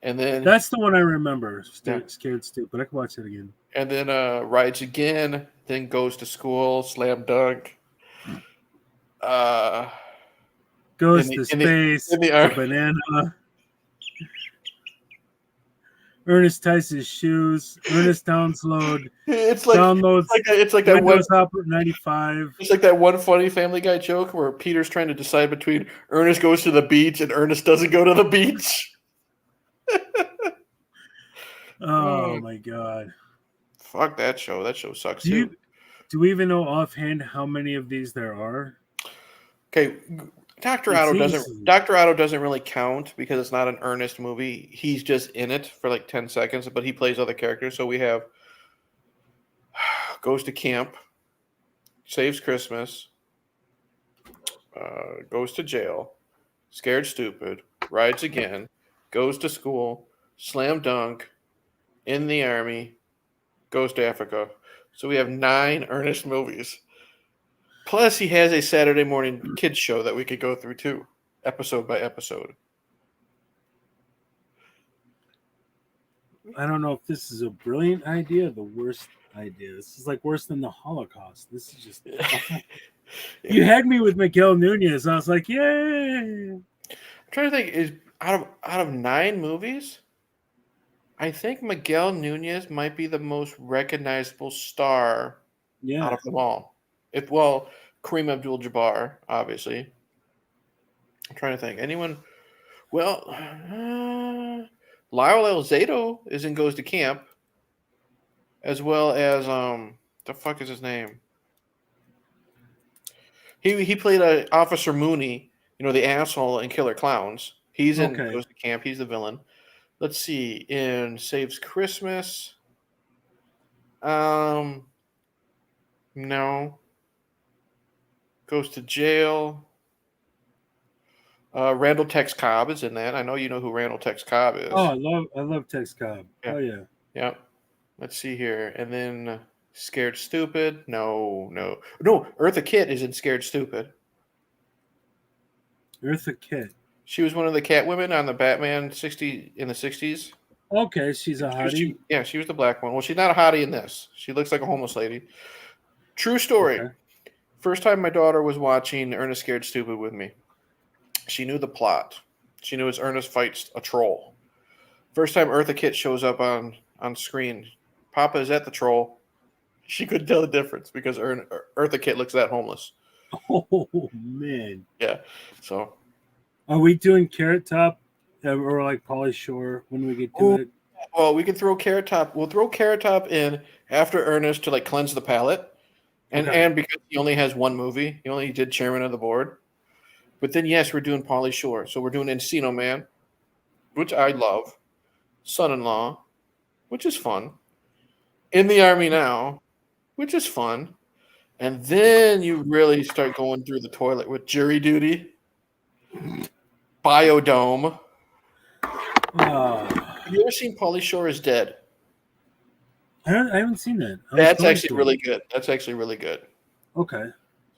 and then that's the one I remember. Scared Stupid. I can watch it again. And then rides again, then goes to school, slam dunk. Goes to space, the banana. Ernest ties his shoes. Ernest downloads. It's like that Windows Opera 95. It's like that one funny Family Guy joke where Peter's trying to decide between Ernest goes to the beach and Ernest doesn't go to the beach. Oh my god! Fuck that show. That show sucks do we even know offhand how many of these there are? Okay. Dr. Otto doesn't really count because it's not an Ernest movie. He's just in it for like 10 seconds, but he plays other characters. So we have goes to camp, saves Christmas, goes to jail, Scared Stupid, rides again, goes to school, slam dunk, in the army, goes to Africa. So we have 9 Ernest movies. Plus, he has a Saturday morning kids show that we could go through too, episode by episode. I don't know if this is a brilliant idea or the worst idea. This is like worse than the Holocaust. This is just... You had me with Miguel Nunez. I was like, yay! I'm trying to think, is out of 9 movies, I think Miguel Nunez might be the most recognizable star out of them all. Kareem Abdul-Jabbar, obviously. I'm trying to think. Anyone? Well, Lyle Alzado goes to camp, as well as the fuck is his name? He played Officer Mooney, the asshole in Killer Clowns. He's in goes to camp. He's the villain. Let's see. In Saves Christmas. No. Goes to jail. Randall Tex Cobb is in that. I know you know who Randall Tex Cobb is. Oh, I love Tex Cobb. Yeah. Oh yeah. Yeah. Let's see here. And then Scared Stupid. No. Eartha Kitt is in Scared Stupid. Eartha Kitt. She was one of the Catwomen on the Batman in the 60s. Okay, she's a hottie. She was the black one. Well, she's not a hottie in this. She looks like a homeless lady. True story. Okay. First time my daughter was watching Ernest Scared Stupid with me, she knew the plot. She knew it's Ernest fights a troll. First time Eartha Kitt shows up on screen, Papa, is that the troll? She couldn't tell the difference because Eartha Kitt looks that homeless. Oh, man. Yeah. So. Are we doing Carrot Top or like Pauly Shore when we get to it? Well, we can throw Carrot Top. We'll throw Carrot Top in after Ernest to like cleanse the palate. And because he only has one movie, he only did Chairman of the Board. But then, yes, we're doing Pauly Shore. So we're doing Encino Man, which I love. Son-in-Law, which is fun. In the Army Now, which is fun. And then you really start going through the toilet with Jury Duty, Biodome. Have you ever seen Pauly Shore is Dead? I haven't seen that. That's actually really good. That's actually really good. Okay.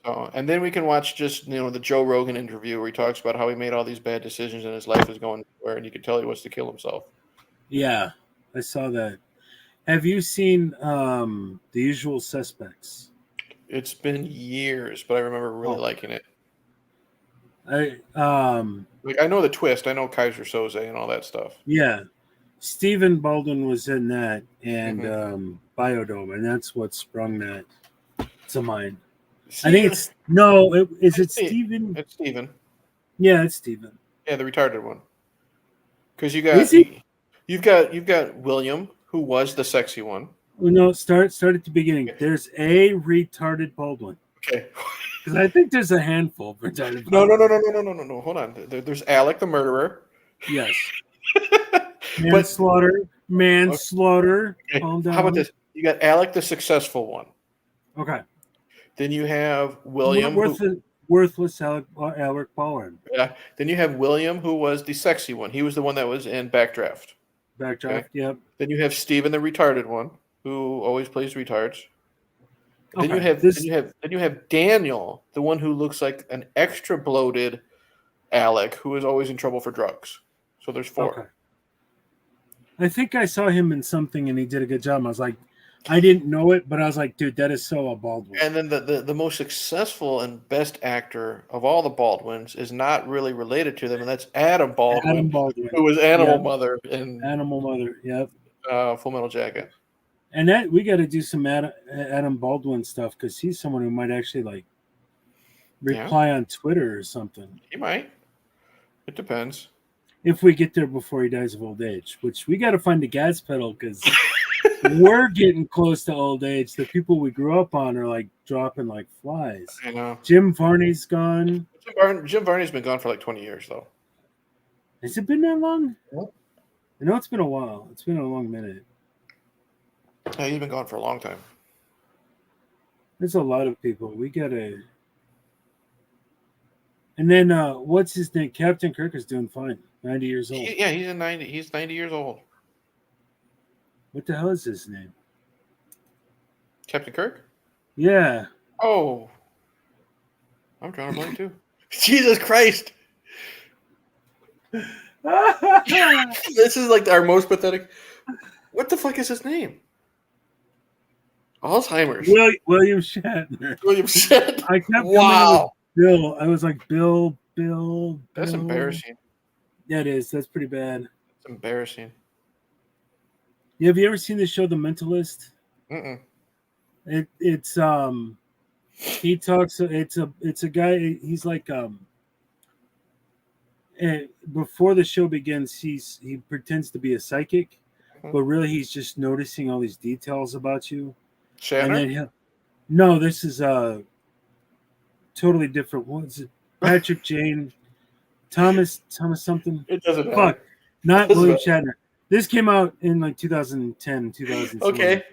So, and then we can watch just the Joe Rogan interview where he talks about how he made all these bad decisions and his life is going nowhere, and you can tell he wants to kill himself. Yeah, I saw that. Have you seen The Usual Suspects? It's been years, but I remember really liking it. I know the twist. I know Kaiser Soze and all that stuff. Yeah. Stephen Baldwin was in that and Biodome, and that's what sprung that to mind. I think it's Stephen? It's Stephen. Yeah, it's Stephen. Yeah, the retarded one. Because you've got William, who was the sexy one. Well, no, start at the beginning. Okay. There's a retarded Baldwin. Okay. Because I think there's a handful of retarded Baldwin. No. Hold on. There's Alec the murderer. Yes. Manslaughter. Okay. How about this? You got Alec, the successful one. Okay. Then you have William. Worthless Alec Baldwin. Yeah. Then you have William, who was the sexy one. He was the one that was in Backdraft. Okay? Yep. Then you have Steven, the retarded one, who always plays retards. Then you have Daniel, the one who looks like an extra bloated Alec, who is always in trouble for drugs. So there's 4. Okay. I think I saw him in something and he did a good job. I was like, I didn't know it, but I was like, dude, that is so a Baldwin. And then the most successful and best actor of all the Baldwins is not really related to them, and that's Adam Baldwin. Who was Animal Mother in Animal Mother, yep. Full Metal Jacket. And that we got to do some Adam Baldwin stuff because he's someone who might actually like reply on Twitter or something. He might. It depends. If we get there before he dies of old age, which we got to find a gas pedal because we're getting close to old age. The people we grew up on are like dropping like flies. I know. Jim Varney's gone. Jim Varney's been gone for like 20 years, though. Has it been that long? What? I know it's been a while. It's been a long minute. Yeah, he's been gone for a long time. There's a lot of people. We got to... And then, what's his name? Captain Kirk is doing fine. 90 years old. He's 90. He's 90 years old. What the hell is his name? Captain Kirk? Yeah. Oh. I'm drawing a blank too. Jesus Christ. This is like our most pathetic. What the fuck is his name? Alzheimer's. William Shatner. William Shatner. I kept Bill. I was like, Bill. That's embarrassing. Yeah, it is. That's pretty bad. It's embarrassing. Yeah, have you ever seen the show The Mentalist? Mm-mm. It's he talks. It's a guy. He's like before the show begins, he pretends to be a psychic, but really he's just noticing all these details about you. Shatner? And then no, this is totally different. What's it? Patrick Jane, Thomas something. It doesn't matter. Fuck, not William Shatner. This came out in like 2010, 2000. Okay.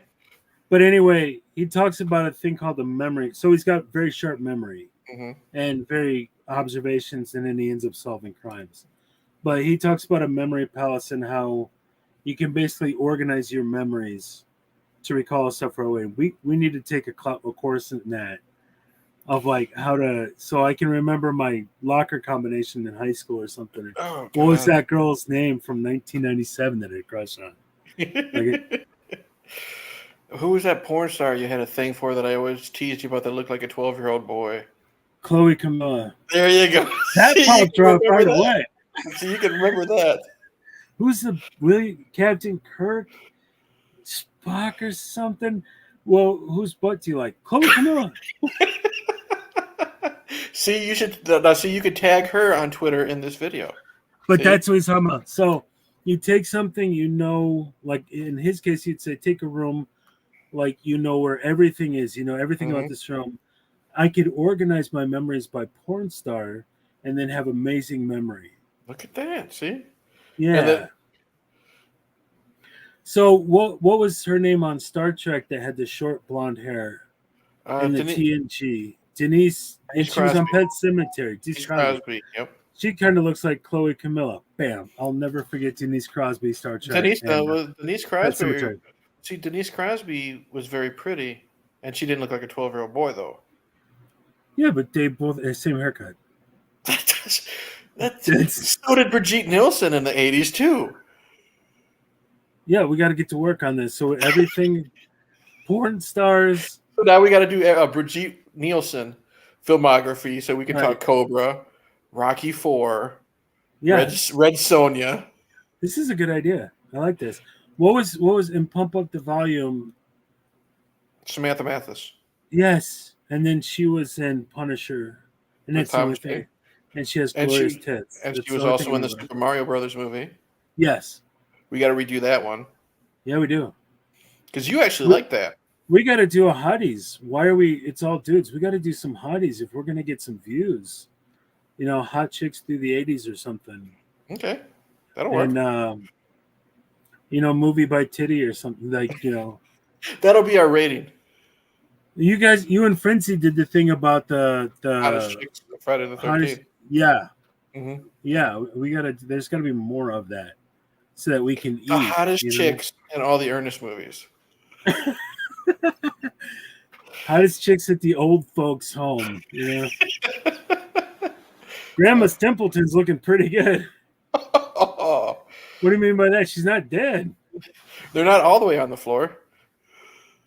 But anyway, he talks about a thing called the memory. So he's got very sharp memory and very observations, and then he ends up solving crimes. But he talks about a memory palace and how you can basically organize your memories to recall stuff right away. We need to take a course in that of like how to, so I can remember my locker combination in high school or something. Oh, what was that girl's name from 1997 that I crushed on? Who was that porn star you had a thing for that I always teased you about that looked like a 12-year-old boy? Chloe Camilla. There you go. That popped up right away. So you can remember that. Who's the Captain Kirk? Spock or something? Well, whose butt do you like? Chloe Camilla. See, you should now. See, you could tag her on Twitter in this video. But see? That's what he's talking about. So you take something, like in his case, he'd say take a room, like where everything is, everything about this room. I could organize my memories by porn star, and then have amazing memory. Look at that. See? Yeah. So what was her name on Star Trek that had the short blonde hair in the TNG? Denise, and she was on Pet Cemetery. Denise Crosby. Yep. She kind of looks like Chloe Camilla. Bam! I'll never forget Denise Crosby, Star Trek. Denise Crosby. See, Denise Crosby was very pretty, and she didn't look like a 12-year-old boy, though. Yeah, but they both had the same haircut. So did Brigitte Nielsen in the 80s, too. Yeah, we got to get to work on this. So everything, porn stars. So now we got to do a Brigitte Nielsen filmography so we can talk Cobra, Rocky IV, Red Sonja. This is a good idea. I like this. What was in Pump Up the Volume? Samantha Mathis. Yes, and then she was in Punisher, and that's the only thing. And she has glorious tits. And she was also in the Super Mario Brothers movie. Yes. We got to redo that one. Yeah, we do. Because you actually like that. We got to do a hotties. Why are we? It's all dudes. We got to do some hotties if we're going to get some views. Hot chicks through the 80s or something. Okay. That'll work. And, movie by titty or something like, That'll be our rating. You guys, you and Frenzy did the thing about the hottest chicks Friday the 13th. Yeah. Mm-hmm. Yeah. There's got to be more of that so that we can eat. The hottest chicks in all the Ernest movies. Hottest chicks at the old folks' home. Grandma Templeton's looking pretty good. What do you mean by that? She's not dead. They're not all the way on the floor.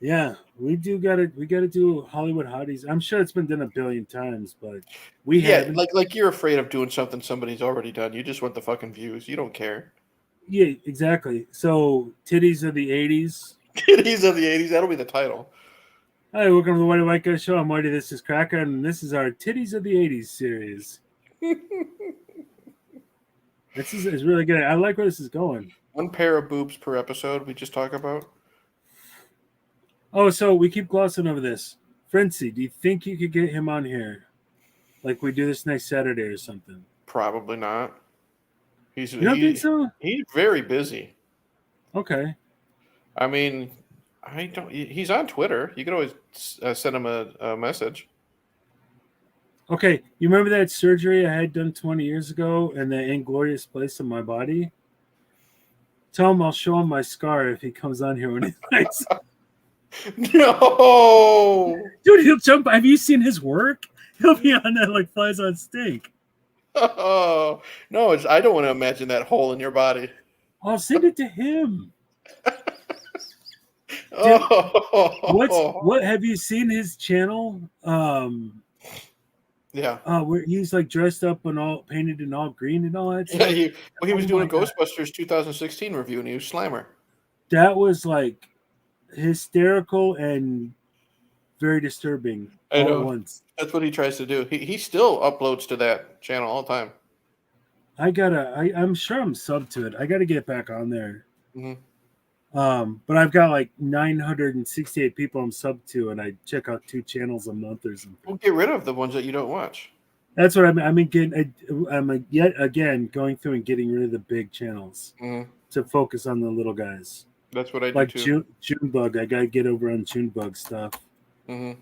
Yeah, we gotta do Hollywood hotties. I'm sure it's been done a billion times, but we haven't. Like you're afraid of doing something somebody's already done. You just want the fucking views. You don't care. Yeah, exactly. So titties of the 80s. Titties of the 80s. That'll be the title. Hi, welcome to the Whitey White Guy Show. I'm Whitey. This is Cracker, and this is our Titties of the 80s series. This is really good. I like where this is going. One pair of boobs per episode we just talk about. Oh, so we keep glossing over this. Frenzy, do you think you could get him on here? Like we do this next Saturday or something? Probably not. You don't think so? He's very busy. Okay. I mean, he's on Twitter. You could always send him a message. Okay. You remember that surgery I had done 20 years ago and the inglorious place in my body? Tell him I'll show him my scar if he comes on here when he likes. No, dude, he'll jump. Have you seen his work? He'll be on that like flies on stink. Oh no, I don't want to imagine that hole in your body. I'll send it to him. Dude, what have you seen his channel? Yeah. Where he's like dressed up and all painted in all green and all that stuff. Yeah, he was doing a Ghostbusters 2016 review and he was Slimer. That was like hysterical and very disturbing all at once. That's what he tries to do. He still uploads to that channel all the time. I'm sure I'm subbed to it. I gotta get back on there. Mm-hmm. But I've got like 968 people I'm subbed to, and I check out 2 channels a month or something. Well, get rid of the ones that you don't watch. That's what I'm yet again going through and getting rid of the big channels to focus on the little guys. That's what I do like too. Junebug. I gotta get over on Junebug stuff. Mm-hmm.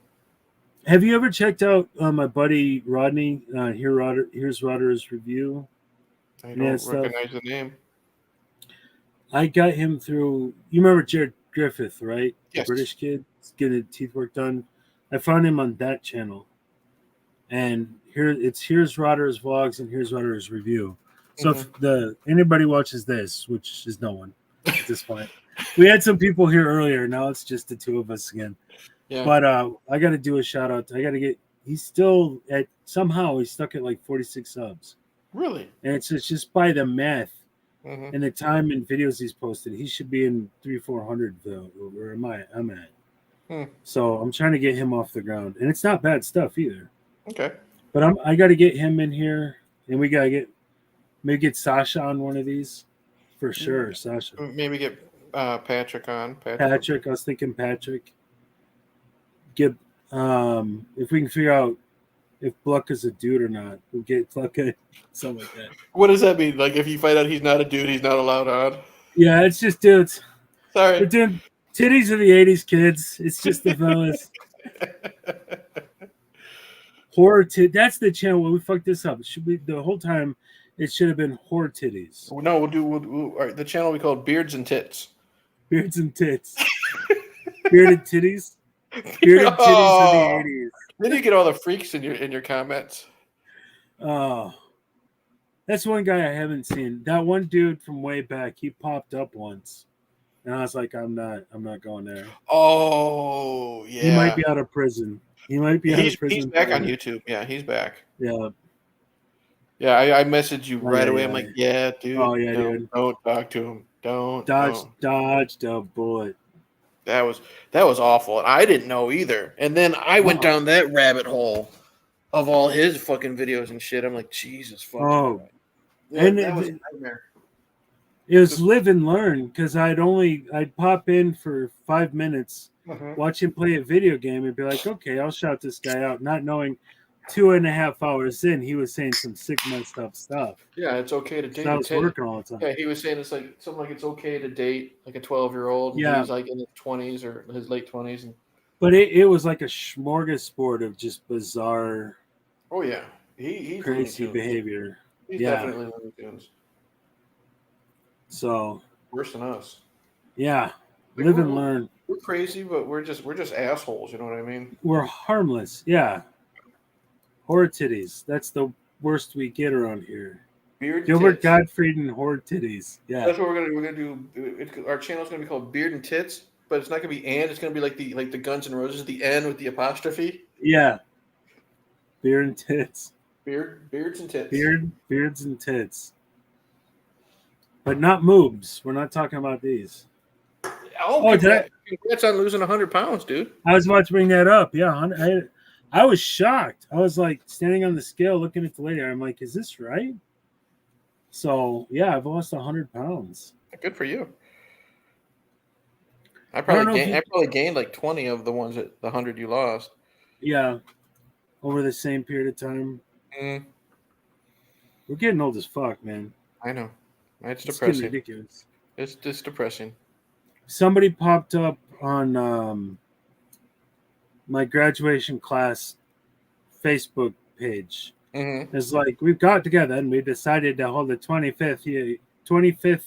Have you ever checked out my buddy Rodney? Here's Rodder's review. I don't recognize the name. I got him through. You remember Griffith, right? Yes. The British kid getting his teeth work done. I found him on that channel. And here's Rodder's vlogs and here's Rodder's review. So if anybody watches this, which is no one at this point, we had some people here earlier. Now it's just the two of us again. Yeah. But I got to do a shout out. I got to get. He's still at somehow he's stuck at like 46 subs. Really? And it's just by the math and the time and videos he's posted. He should be in 300-400 though. Where I'm at. So I'm trying to get him off the ground, and it's not bad stuff either. Okay. But I got to get him in here, and we got to maybe get Sasha on one of these for sure. Sasha. Maybe get Patrick on. Patrick. I was thinking Patrick. Get if we can figure out if Bluck is a dude or not, we'll get Bluck in, something like that. What does that mean? Like if you find out he's not a dude, he's not allowed on? Yeah, it's just dudes. Sorry. We're doing titties of the 80s, kids. It's just the fellas. Horror that's the channel where we fucked this up. It should be the whole time. It should have been horror titties. No, we'll the channel we call Beards and Tits. Beards and Tits. Bearded titties. Bearded titties of the 80s. Then you get all the freaks in your comments. Oh, that's one guy I haven't seen. That one dude from way back, he popped up once, and I was like, I'm not going there. Oh, yeah. He might be out of prison. He might be out of prison. He's back on YouTube. Yeah, he's back. Yeah. Yeah, I messaged you right away. I'm like, yeah, dude. Oh, yeah, dude. Don't talk to him. Don't. Dodge the bullet. That was awful. And I didn't know either. And then I went down that rabbit hole of all his fucking videos and shit. I'm like, Jesus fucking. Oh. Yeah, and that was a nightmare. It was live and learn because I'd pop in for 5 minutes, watch him play a video game and be like, okay, I'll shout this guy out, not knowing 2.5 hours in he was saying some sick messed up stuff. Yeah, it's okay to date. I was working all the time. Yeah, he was saying it's like something like it's okay to date like a 12-year-old. Yeah, he's like in his 20s or his late 20s. But it was like a smorgasbord of just bizarre. Oh yeah, he's crazy behavior. He's definitely Looney Tunes. So worse than us. Yeah, like live and learn. We're crazy, but we're just assholes. You know what I mean? We're harmless. Yeah. Horror titties. That's the worst we get around here. Beard Gilbert tits. Gottfried and horror titties. Yeah. That's what we're gonna do. Our channel's gonna be called Beard and Tits, but it's not gonna be and. It's gonna be like the Guns N' Roses, the N with the apostrophe. Yeah. Beard and tits. Beards and tits. Beards and tits. But not moobs. We're not talking about these. Congrats on losing 100 pounds, dude. I was about to bring that up. Yeah, I was shocked. I was like standing on the scale looking at the lady. I'm like, is this right? So, yeah, I've lost 100 pounds. Good for you. I probably gained like 20 of the ones the 100 you lost. Yeah. Over the same period of time. Mm. We're getting old as fuck, man. I know. It's depressing. Ridiculous. It's just depressing. Somebody popped up on my graduation class Facebook page. It's like, we've got together and we decided to hold the 25th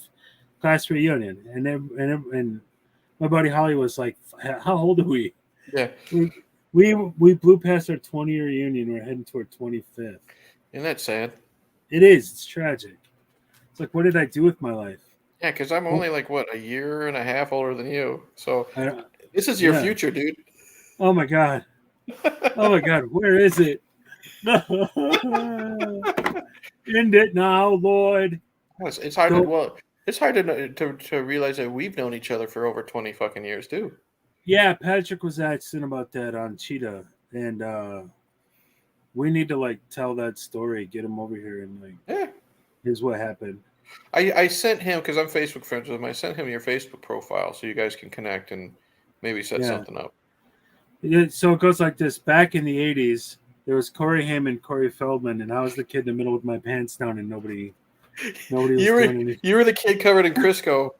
class reunion. And my buddy Holly was like, how old are we? Yeah. We blew past our 20-year reunion. We're heading toward 25th. Isn't that sad? It is. It's tragic. It's like, what did I do with my life? Yeah, because I'm only like, what, a year and a half older than you. So this is your future, dude. Oh, my God. Oh, my God. Where is it? End it now, Lord. It's hard to realize that we've known each other for over 20 fucking years, too. Yeah, Patrick was asking about that on Cheetah, and we need to like tell that story, get him over here, and like, here's what happened. I sent him, because I'm Facebook friends with him. I sent him your Facebook profile so you guys can connect and maybe set something up. Yeah, so it goes like this: back in the '80s, there was Corey Haim and Corey Feldman, and I was the kid in the middle with my pants down, and nobody was doing anything. You were the kid covered in Crisco.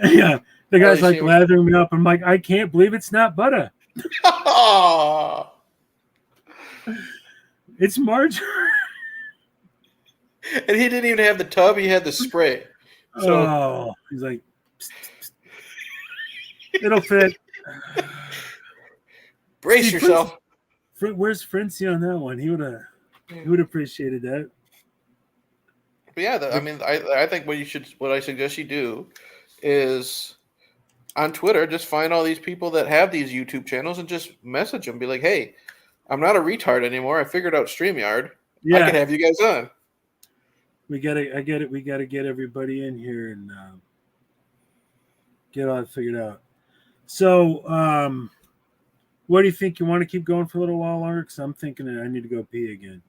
Yeah. The guy's like lathering me up. I'm like, I can't believe it's not butter. It's margarine. And he didn't even have the tub. He had the spray. So he's like, It'll fit. Brace yourself. Where's Frenzy on that one? He would appreciated that. But yeah, I mean, I think what I suggest you do is on Twitter, just find all these people that have these YouTube channels and just message them. Be like, hey, I'm not a retard anymore. I figured out StreamYard. Yeah. I can have you guys on. I get it. We got to get everybody in here and get all that figured out. So, what do you think? You want to keep going for a little while longer? Because I'm thinking that I need to go pee again.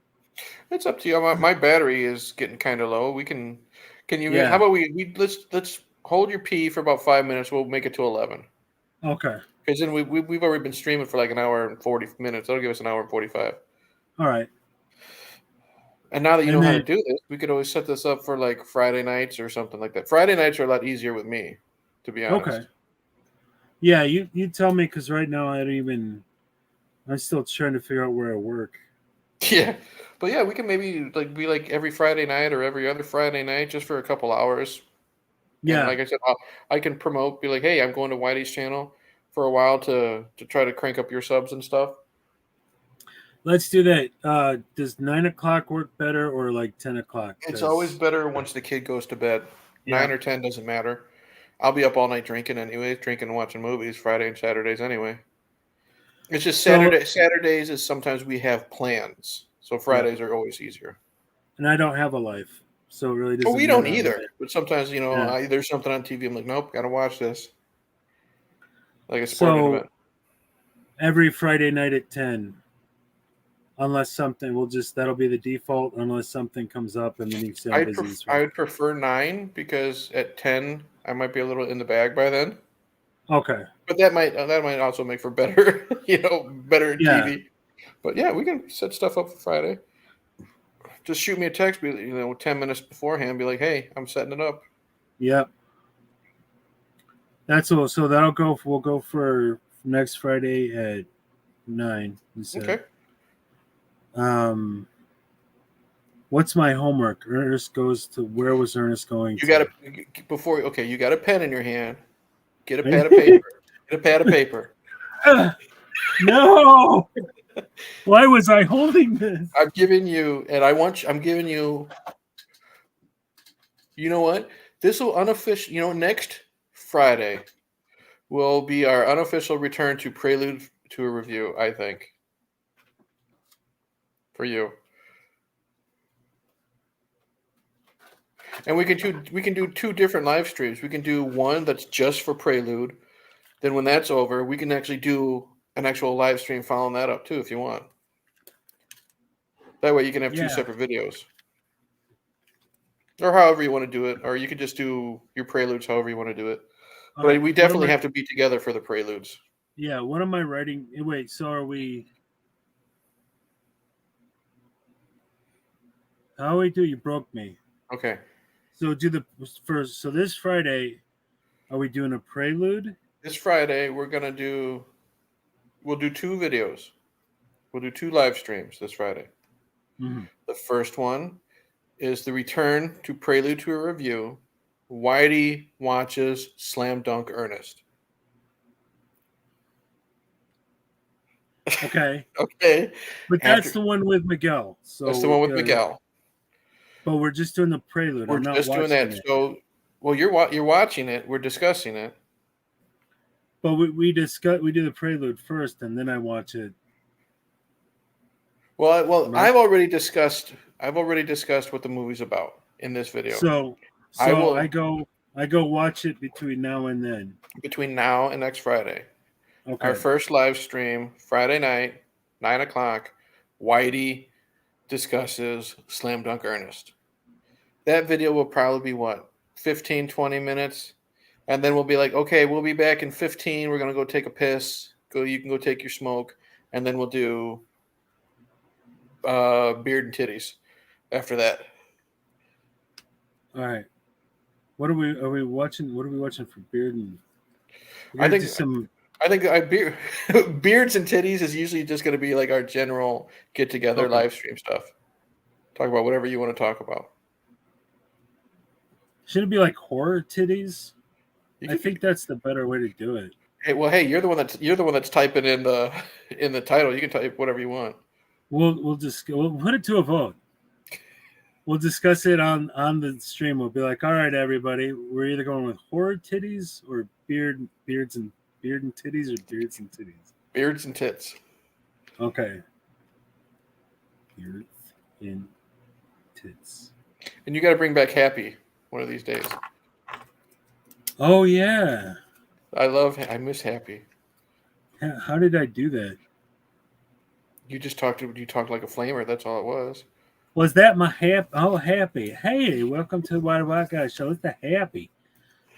It's up to you. My battery is getting kind of low. Can you? Yeah. How about we let's hold your pee for about 5 minutes. We'll make it to 11. Okay. Because then we've already been streaming for like an hour and 40 minutes. That'll give us an hour and 45. All right. And now that you know how to do this, we could always set this up for like Friday nights or something like that. Friday nights are a lot easier with me, to be honest. Okay. Yeah, you tell me, because right now I'm still trying to figure out where I work. Yeah. But yeah, we can maybe be like every Friday night or every other Friday night just for a couple hours. Yeah. And like I said, I can promote, be like, hey, I'm going to Whitey's channel for a while to try to crank up your subs and stuff. Let's do that. Does 9 o'clock work better or like 10 o'clock? It's always better once the kid goes to bed. Yeah. 9 or 10 doesn't matter. I'll be up all night drinking anyways, drinking and watching movies Friday and Saturdays anyway. It's just Saturdays is sometimes we have plans. So Fridays are always easier. And I don't have a life. So it really doesn't we don't either. But sometimes, there's something on TV. I'm like, nope, got to watch this. Like a sporting event. Every Friday night at 10. Unless something that'll be the default unless something comes up and then you say I'm busy. I would prefer 9 because at 10 I might be a little in the bag by then. Okay. But that might also make for better, better TV. But yeah, we can set stuff up for Friday. Just shoot me a text, 10 minutes beforehand, be like, hey, I'm setting it up. Yep. That's all. So we'll go for next Friday at 9. Okay. What's my homework? Ernest goes to where was Ernest going? You got a pen in your hand. Get a pad of paper. Get a pad of paper. No. Why was I holding this? I'm giving you. You know what? This will unofficial. Next Friday will be our unofficial return to Prelude to a Review, I think. For you. And we can do 2 different live streams. We can do one that's just for Prelude. Then when that's over, we can actually do an actual live stream following that up too, if you want. That way you can have 2 separate videos. Or however you want to do it. Or you could just do your Preludes however you want to do it. But we definitely have to be together for the Preludes. Yeah, what am I writing? Wait, so are we... How we do? You broke me. Okay. So so this Friday, are we doing a Prelude? This Friday we'll do 2 videos. We'll do 2 live streams this Friday. Mm-hmm. The first one is the return to Prelude to a Review. Whitey watches Slam Dunk Ernest. Okay. Okay. But that's the one with Miguel. So that's the one with Miguel. But we're just doing the Prelude. We're just doing that. So, you're watching it. We're discussing it. But we do the Prelude first, and then I watch it. Well, right? I've already discussed what the movie's about in this video. So I go watch it between now and then. Between now and next Friday. Okay. Our first live stream, Friday night, 9 o'clock. Whitey discusses Slam Dunk Ernest. That video will probably be 15, 20 minutes. And then we'll be like, okay, we'll be back in 15. We're going to go take a piss. You can go take your smoke. And then we'll do beard and titties after that. All right. Are we watching? What are we watching for beard and? I think beards and titties is usually just going to be like our general get together live stream stuff. Talk about whatever you want to talk about. Should it be like horror titties? I think that's the better way to do it. Hey, well, hey, you're the one that's typing in the title. You can type whatever you want. We'll put it to a vote. We'll discuss it on the stream. We'll be like, all right, everybody, we're either going with horror titties or beards and titties or beards and titties. Beards and tits. Okay. Beards and tits. And you got to bring back Happy one of these days. Oh yeah. I miss Happy. How did I do that? You talked like a flamer. That's all it was. Was that my Happy? Hey, welcome to the White Guy Show. It's the Happy.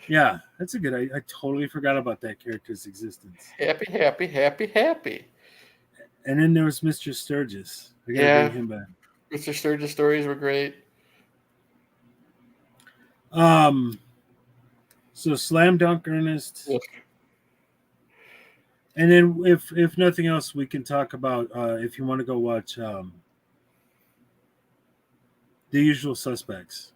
Yeah, that's a good idea. I totally forgot about that character's existence. Happy. And then there was Mr. Sturgis. I gotta bring him back. Mr. Sturgis stories were great. So Slam Dunk Ernest. Yeah. And then if nothing else, we can talk about if you want to go watch The Usual Suspects.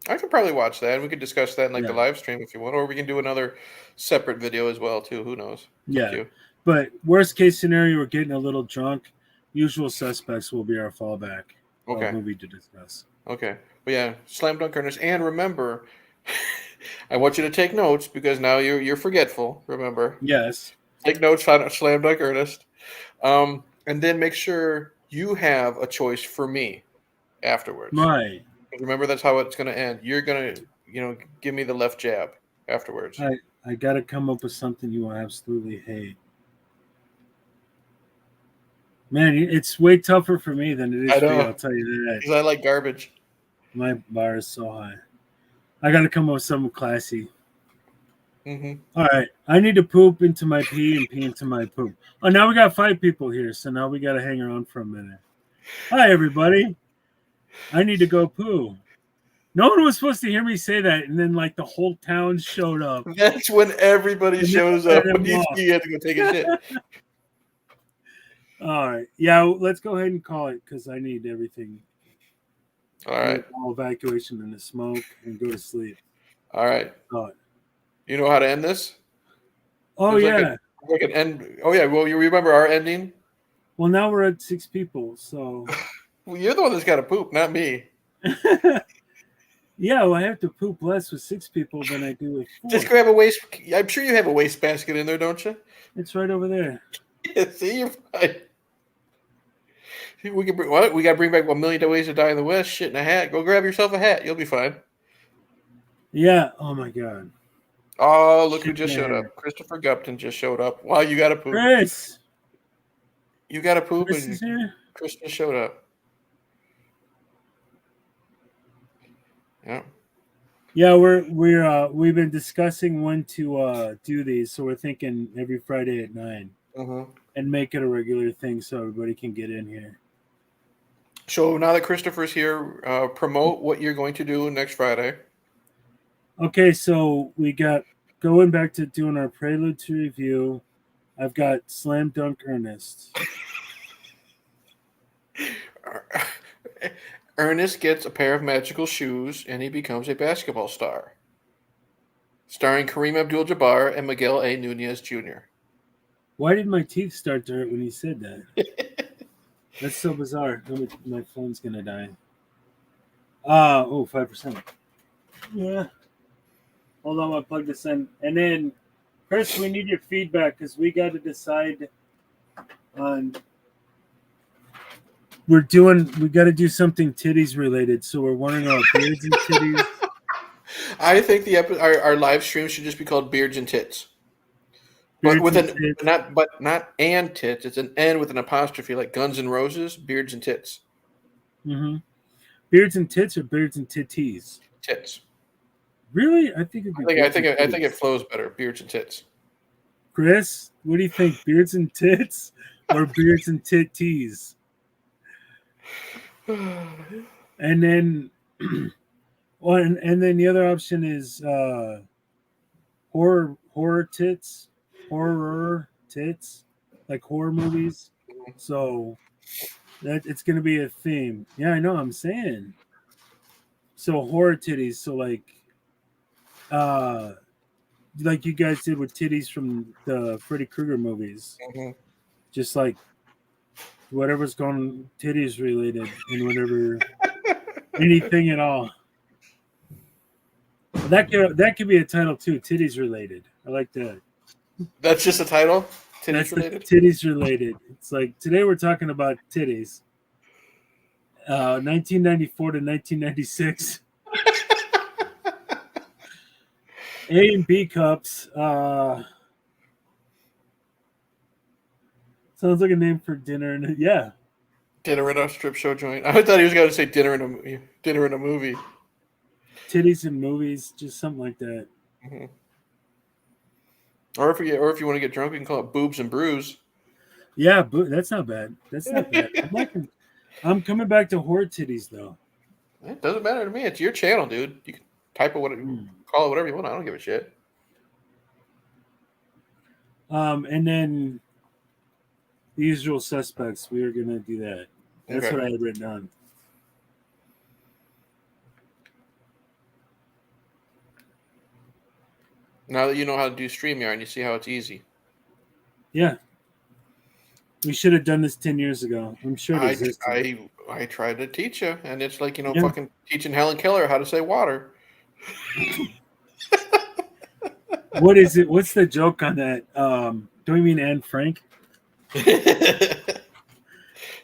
I could probably watch that, and we could discuss that in the live stream if you want, or we can do another separate video as well too. Who knows? Yeah. But worst case scenario, we're getting a little drunk. Usual Suspects will be our fallback movie to discuss. Okay. But yeah, Slam Dunk Ernest. And remember, I want you to take notes because now you're forgetful. Remember. Yes. Take notes on Slam Dunk Ernest. And then make sure you have a choice for me afterwards. Right. Remember, that's how it's going to end. You're going to, give me the left jab afterwards. I got to come up with something you will absolutely hate. Man, it's way tougher for me than it is for you, I'll tell you that. Because I like garbage. My bar is so high. I got to come up with something classy. Mm-hmm. All right. I need to poop into my pee and pee into my poop. Oh, now we got 5 people here, so now we got to hang around for a minute. Hi, everybody. I need to go poo. No one was supposed to hear me say that, and then the whole town showed up. That's when everybody shows up. When you have to go take a shit. All right. Yeah, let's go ahead and call it because I need everything. All right. All evacuation and the smoke and go to sleep. All right. All right. You know how to end this? Oh, yeah. Like an end. Oh, yeah. Well, you remember our ending? Well, now we're at 6 people, so. Well, you're the one that's got to poop, not me. Yeah, well, I have to poop less with 6 people than I do with 4. Just grab a waste. I'm sure you have a waste basket in there, don't you? It's right over there. Yeah, see, you're fine. We can bring what? We got to bring back 1 million ways to die in the West. Shit in a hat. Go grab yourself a hat. You'll be fine. Yeah. Oh my God. Oh, look who just showed up. Christopher Gupton just showed up. Wow, you got to poop. Chris. You got to poop. Chris is here. Chris just showed up. Yeah. Yeah, we've been discussing when to do these, so we're thinking every Friday at 9, and make it a regular thing so everybody can get in here. So now that Christopher's here, promote what you're going to do next Friday. Okay, so we got going back to doing our Prelude to Review. I've got Slam Dunk Ernest. Ernest gets a pair of magical shoes and he becomes a basketball star. Starring Kareem Abdul-Jabbar and Miguel A. Nunez Jr. Why did my teeth start to hurt when he said that? That's so bizarre. My phone's going to die. 5%. Yeah. Hold on, I'll plug this in. And then, Chris, we need your feedback because we got to decide on... We got to do something titties related, so we're wondering about beards and titties. I think our live stream should just be called Beards and Tits. But with not and tits. It's an N with an apostrophe, like Guns N' Roses. Beards and Tits. Mm-hmm. Beards and tits or beards and titties? Tits. Really? I think it flows better. Beards and Tits. Chris, what do you think? Beards and tits or beards and titties? And then, and then the other option is horror tits, like horror movies. So that it's gonna be a theme. Yeah, I know. I'm saying. So horror titties. So like, like you guys did with titties from the Freddy Krueger movies. Mm-hmm. Just like whatever's going titties related and whatever anything at all. That could be a title too, titties related. I like that. That's just a title? Titties related? Titties related. It's like today we're talking about titties. 1994 to 1996. A and B cups. Sounds like a name for dinner. And yeah. Dinner in a strip show joint. I thought he was going to say dinner in a movie. Titties in movies, just something like that. Mm-hmm. Or if you want to get drunk, you can call it boobs and brews. Yeah, that's not bad. That's not bad. I'm coming back to whore titties though. It doesn't matter to me. It's your channel, dude. You can type it call it whatever you want. I don't give a shit. And then the usual suspects. We are gonna do that. That's what I had written down. Now that you know how to do StreamYard, you see how it's easy. Yeah. We should have done this 10 years ago. I'm sure it exists. I tried to teach you, and it's like, fucking teaching Helen Keller how to say water. What is it? What's the joke on that? Do we mean Anne Frank?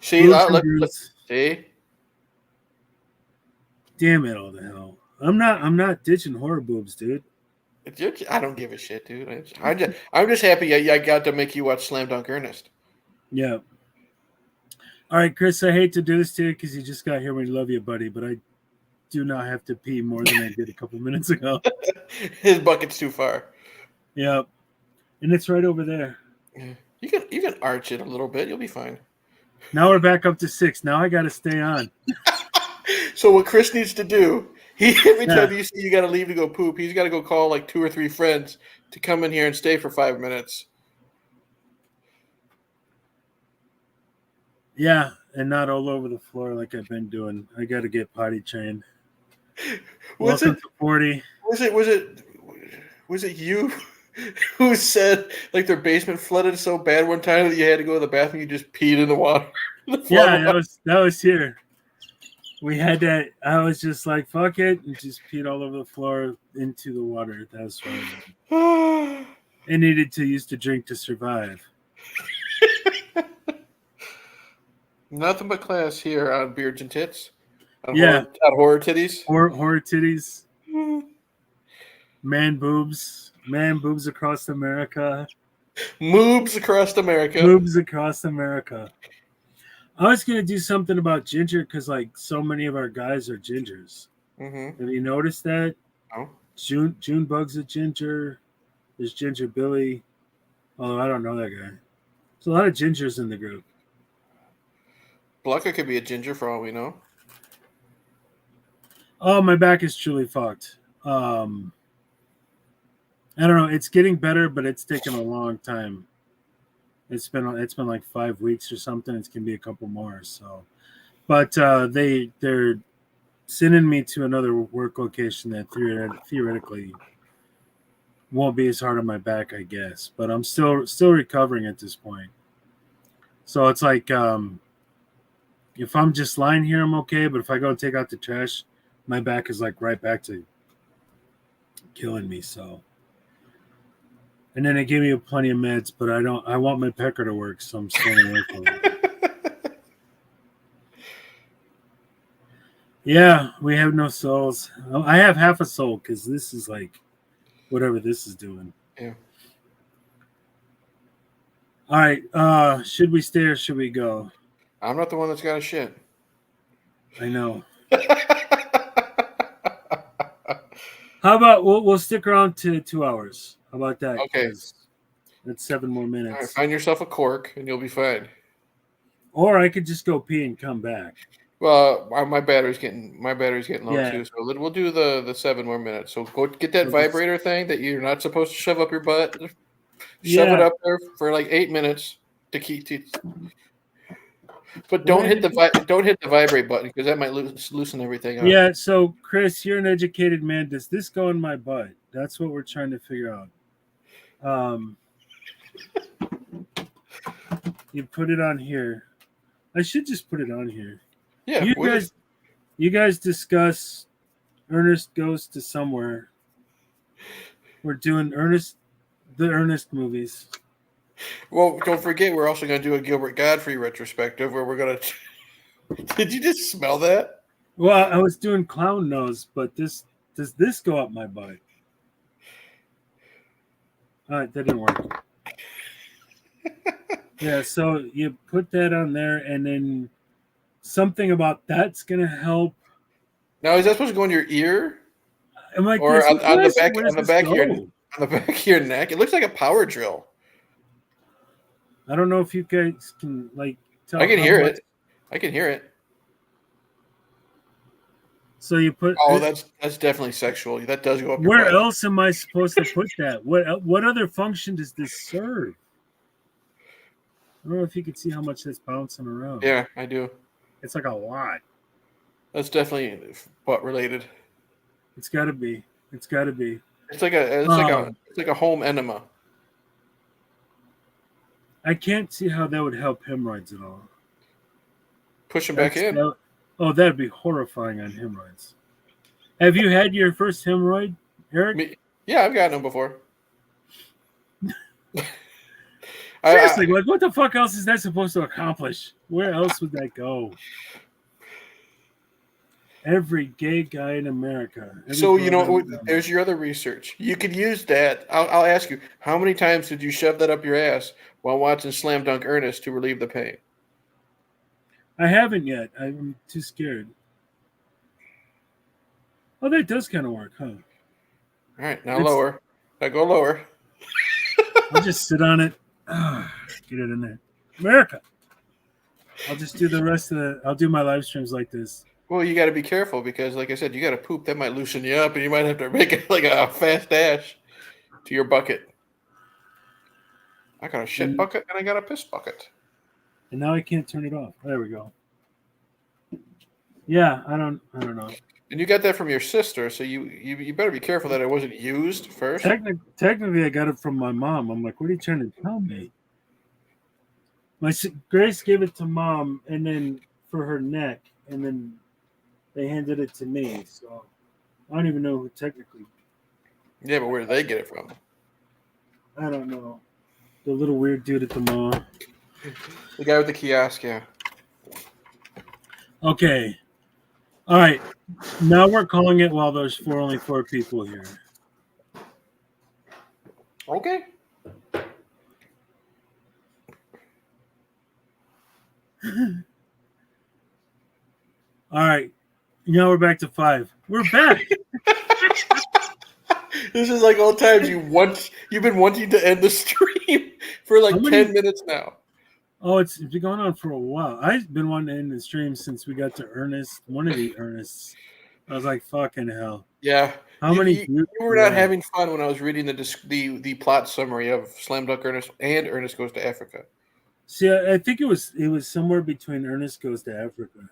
See? See? Damn it, all the hell. I'm not ditching horror boobs, dude. I don't give a shit, dude. I'm just happy I got to make you watch Slam Dunk Ernest. Yeah. All right, Chris, I hate to do this to you because you just got here. We love you, buddy, but I do not have to pee more than I did a couple minutes ago. His bucket's too far. Yeah. And it's right over there. Yeah. You can arch it a little bit. You'll be fine. Now we're back up to 6. Now I got to stay on. So what Chris needs to do, every time you see you got to leave to go poop, he's got to go call like 2 or 3 friends to come in here and stay for 5 minutes. Yeah, and not all over the floor like I've been doing. I got to get potty trained. Welcome to 40. Was it you who said like their basement flooded so bad one time that you had to go to the bathroom? You just peed in the water. Yeah, that was here. We had that. I was just like, fuck it, and just peed all over the floor into the water. That's right. I needed to use the drink to survive. Nothing but class here on Beards and Tits. On horror titties. Horror titties. Man boobs across America. Moobs across America. Moobs across America. I was gonna do something about ginger because like so many of our guys are gingers. Mm-hmm. Have you noticed that? No. June Bug's a ginger. There's Ginger Billy. Oh, I don't know that guy. There's a lot of gingers in the group. Blucker could be a ginger for all we know. Oh, my back is truly fucked. I don't know. It's getting better, but it's taken a long time. It's been like 5 weeks or something. It's gonna be a couple more. So, but they're sending me to another work location that theoretically won't be as hard on my back, I guess. But I'm still recovering at this point. So it's like if I'm just lying here, I'm okay. But if I go take out the trash, my back is like right back to killing me. So, and then they gave me plenty of meds, but I want my pecker to work, so I'm staying away from it. Yeah, we have no souls. I have half a soul because this is like whatever this is doing. Yeah. All right. Should we stay or should we go? I'm not the one that's got a shit. I know. How about we'll stick around to 2 hours? How about that? Okay. That's 7 more minutes. All right, find yourself a cork and you'll be fine. Or I could just go pee and come back. Well, my battery's getting low too, so we'll do the 7 more minutes. So go get that vibrator thing that you're not supposed to shove up your butt. Shove it up there for like 8 minutes to keep. But don't hit the vibrate button because that might loosen everything up. Yeah. So Chris, you're an educated man. Does this go in my butt? That's what we're trying to figure out. You put it on here. I should just put it on here. Yeah, you guys discuss Ernest Goes to Somewhere. We're doing the Ernest movies. Well, don't forget, we're also going to do a Gilbert Godfrey retrospective where we're going to. Did you just smell that? Well, I was doing clown nose, but does this go up my butt? That didn't work. Yeah, so you put that on there, and then something about that's gonna help. Now, is that supposed to go in your ear? I'm like, or on the back of your neck? It looks like a power drill. I don't know if you guys can tell. I can hear it. I can hear it. So you put. Oh, that's definitely sexual. That does go up. Where else am I supposed to put that? What other function does this serve? I don't know if you can see how much that's bouncing around. Yeah, I do. It's like a lot. That's definitely butt related. It's got to be. It's got to be. It's like a home enema. I can't see how that would help hemorrhoids at all. Push them back in. That'd be horrifying on hemorrhoids. Have you had your first hemorrhoid, Eric? Yeah, I've gotten them before. Seriously, what the fuck else is that supposed to accomplish? Where else would that go? Every gay guy in America. So, there's your other research. You could use that. I'll ask you, how many times did you shove that up your ass while watching Slam Dunk Ernest to relieve the pain? I haven't yet. I'm too scared. Oh, that does kind of work, huh? All right, now lower. Now go lower. I'll just sit on it. Get it in there. America. I'll just do the rest of I'll do my live streams like this. Well, you got to be careful because, like I said, you got to poop. That might loosen you up, and you might have to make it like a fast dash to your bucket. I got a shit bucket, and I got a piss bucket. And now I can't turn it off. There we go. Yeah, I don't know. And you got that from your sister, so you better be careful that it wasn't used first. Technically, I got it from my mom. I'm like, what are you trying to tell me? Grace gave it to mom, and then for her neck, and then they handed it to me. So I don't even know who technically. Yeah, but where did they get it from? I don't know. The little weird dude at the mall. The guy with the kiosk, yeah. Okay. All right. Now we're calling it while there's only four people here. Okay. All right. Now we're back to 5. We're back. This is like old times. You've been wanting to end the stream for 10 minutes now. Oh, it's been going on for a while. I've been wanting to end the stream since we got to Ernest, one of the Ernests. I was like, fucking hell. Yeah. How many? You were not having fun when I was reading the plot summary of Slam Dunk Ernest and Ernest Goes to Africa. See, I think it was somewhere between Ernest Goes to Africa.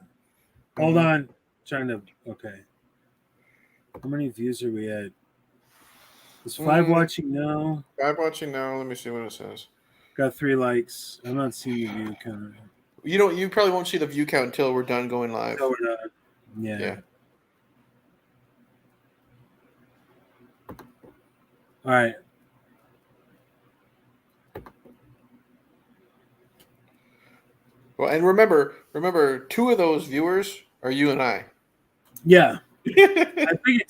Hold on. Okay. How many views are we at? Is 5 watching now? 5 watching now. Let me see what it says. Got 3 likes. I'm not seeing the view count. You probably won't see the view count until we're done going live. No, we're not. Yeah. All right. Well, and remember, 2 of those viewers are you and I. Yeah. I think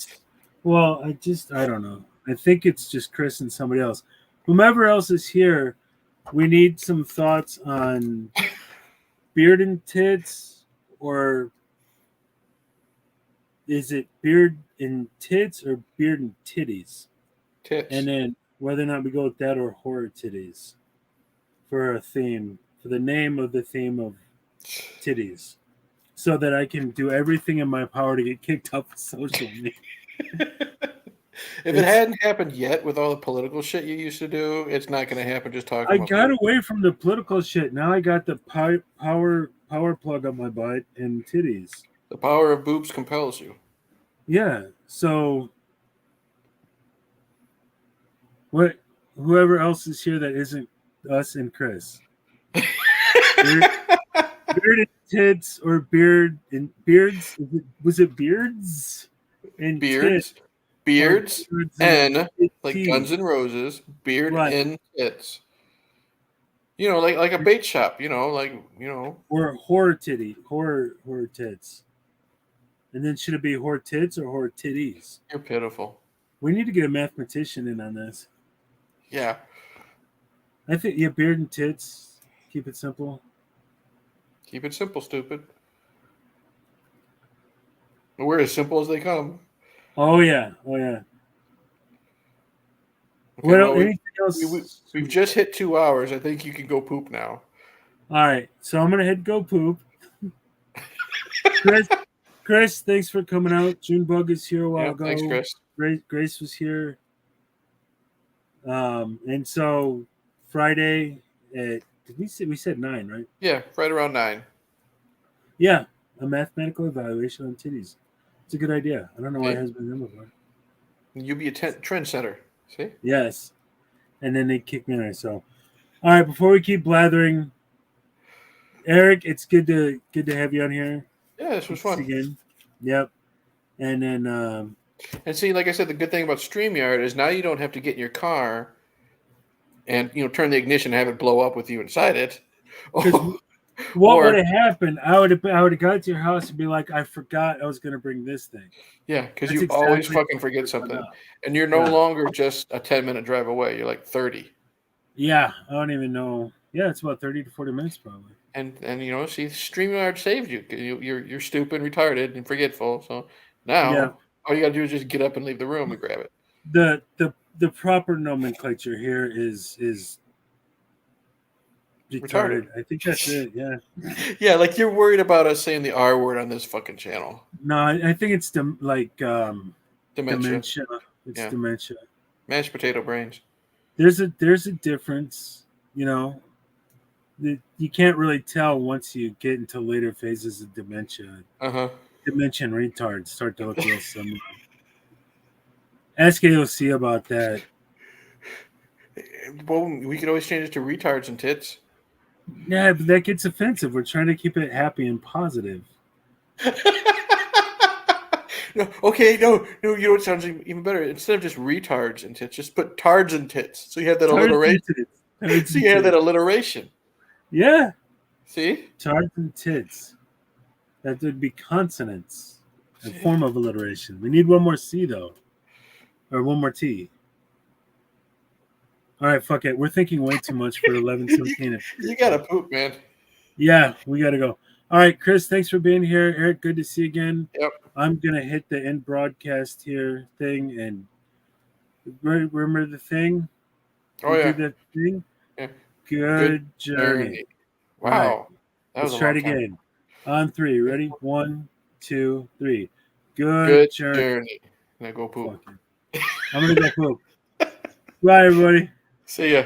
I don't know. I think it's just Chris and somebody else. Whomever else is here, we need some thoughts on beard and tits, or is it beard and tits or beard and titties? Tits. And then whether or not we go with that or horror titties for a theme, for the name of the theme of titties, so that I can do everything in my power to get kicked off of social media. If it hadn't happened yet with all the political shit you used to do, it's not going to happen just talking I got away from the political shit. Now I got the power plug up my butt and titties. The power of boobs compels you. Yeah. So what whoever else is here that isn't us and Chris. Beard and tits or beard and beards? Was it beards and beards, tits? beards, and like teeth. Guns N' Roses, beard Right. and tits. You know, like a bait shop. or horror tits. And then should it be whore tits or whore titties? You're pitiful. We need to get a mathematician in on this. Yeah. I think beard and tits. Keep it simple. Keep it simple, stupid. We're as simple as they come. Oh yeah. Okay, anything else? We've just hit 2 hours. I think you can go poop now. All right, so I'm gonna hit go poop. Chris, thanks for coming out. Junebug is here a while ago. Thanks, Chris. Grace was here. And so Friday at we said 9, right? Yeah, right around 9. Yeah, a mathematical evaluation on titties. It's a good idea. I don't know why it has been done before. You'll be a trendsetter. See? Yes. And then they kick me in there. So, all right. Before we keep blathering, Eric, it's good to have you on here. Yeah, this was fun. Again. Yep. And then and see, like I said, the good thing about StreamYard is now you don't have to get in your car and turn the ignition and have it blow up with you inside it. What would have happened? I would have got to your house and be like, I forgot I was going to bring this thing. Yeah, because you always fucking forget something, and you're no longer just a 10-minute drive away. You're like 30. Yeah, I don't even know. Yeah, it's about 30 to 40 minutes probably. And see, StreamYard saved you. You're stupid, retarded, and forgetful. So now all you got to do is just get up and leave the room and grab it. The proper nomenclature here is retarded. I think that's it. Yeah. Yeah, like you're worried about us saying the R word on this fucking channel. No, I think it's dementia. It's dementia. Mashed potato brains. There's a difference, you can't really tell once you get into later phases of dementia. Dementia and retards start to look real similar. Ask AOC about that. Well, we could always change it to retards and tits. Yeah, but that gets offensive. We're trying to keep it happy and positive. No, you know what sounds even better? Instead of just retards and tits, just put tards and tits. So you have that alliteration. So you have that alliteration. Yeah. See? Tards and tits. That would be consonants. A form of alliteration. We need one more C, though. Or one more T. All right, fuck it. We're thinking way too much for 11:17. You gotta poop, man. Yeah, we gotta go. All right, Chris, thanks for being here. Eric, good to see you again. Yep. I'm gonna hit the end broadcast here thing and remember the thing. The thing. Yeah. Good journey. Wow. Right. Let's try it again. On 3. Ready? 1, 2, 3. Good journey. Now go poop. I'm gonna go poop. Bye, everybody. See ya.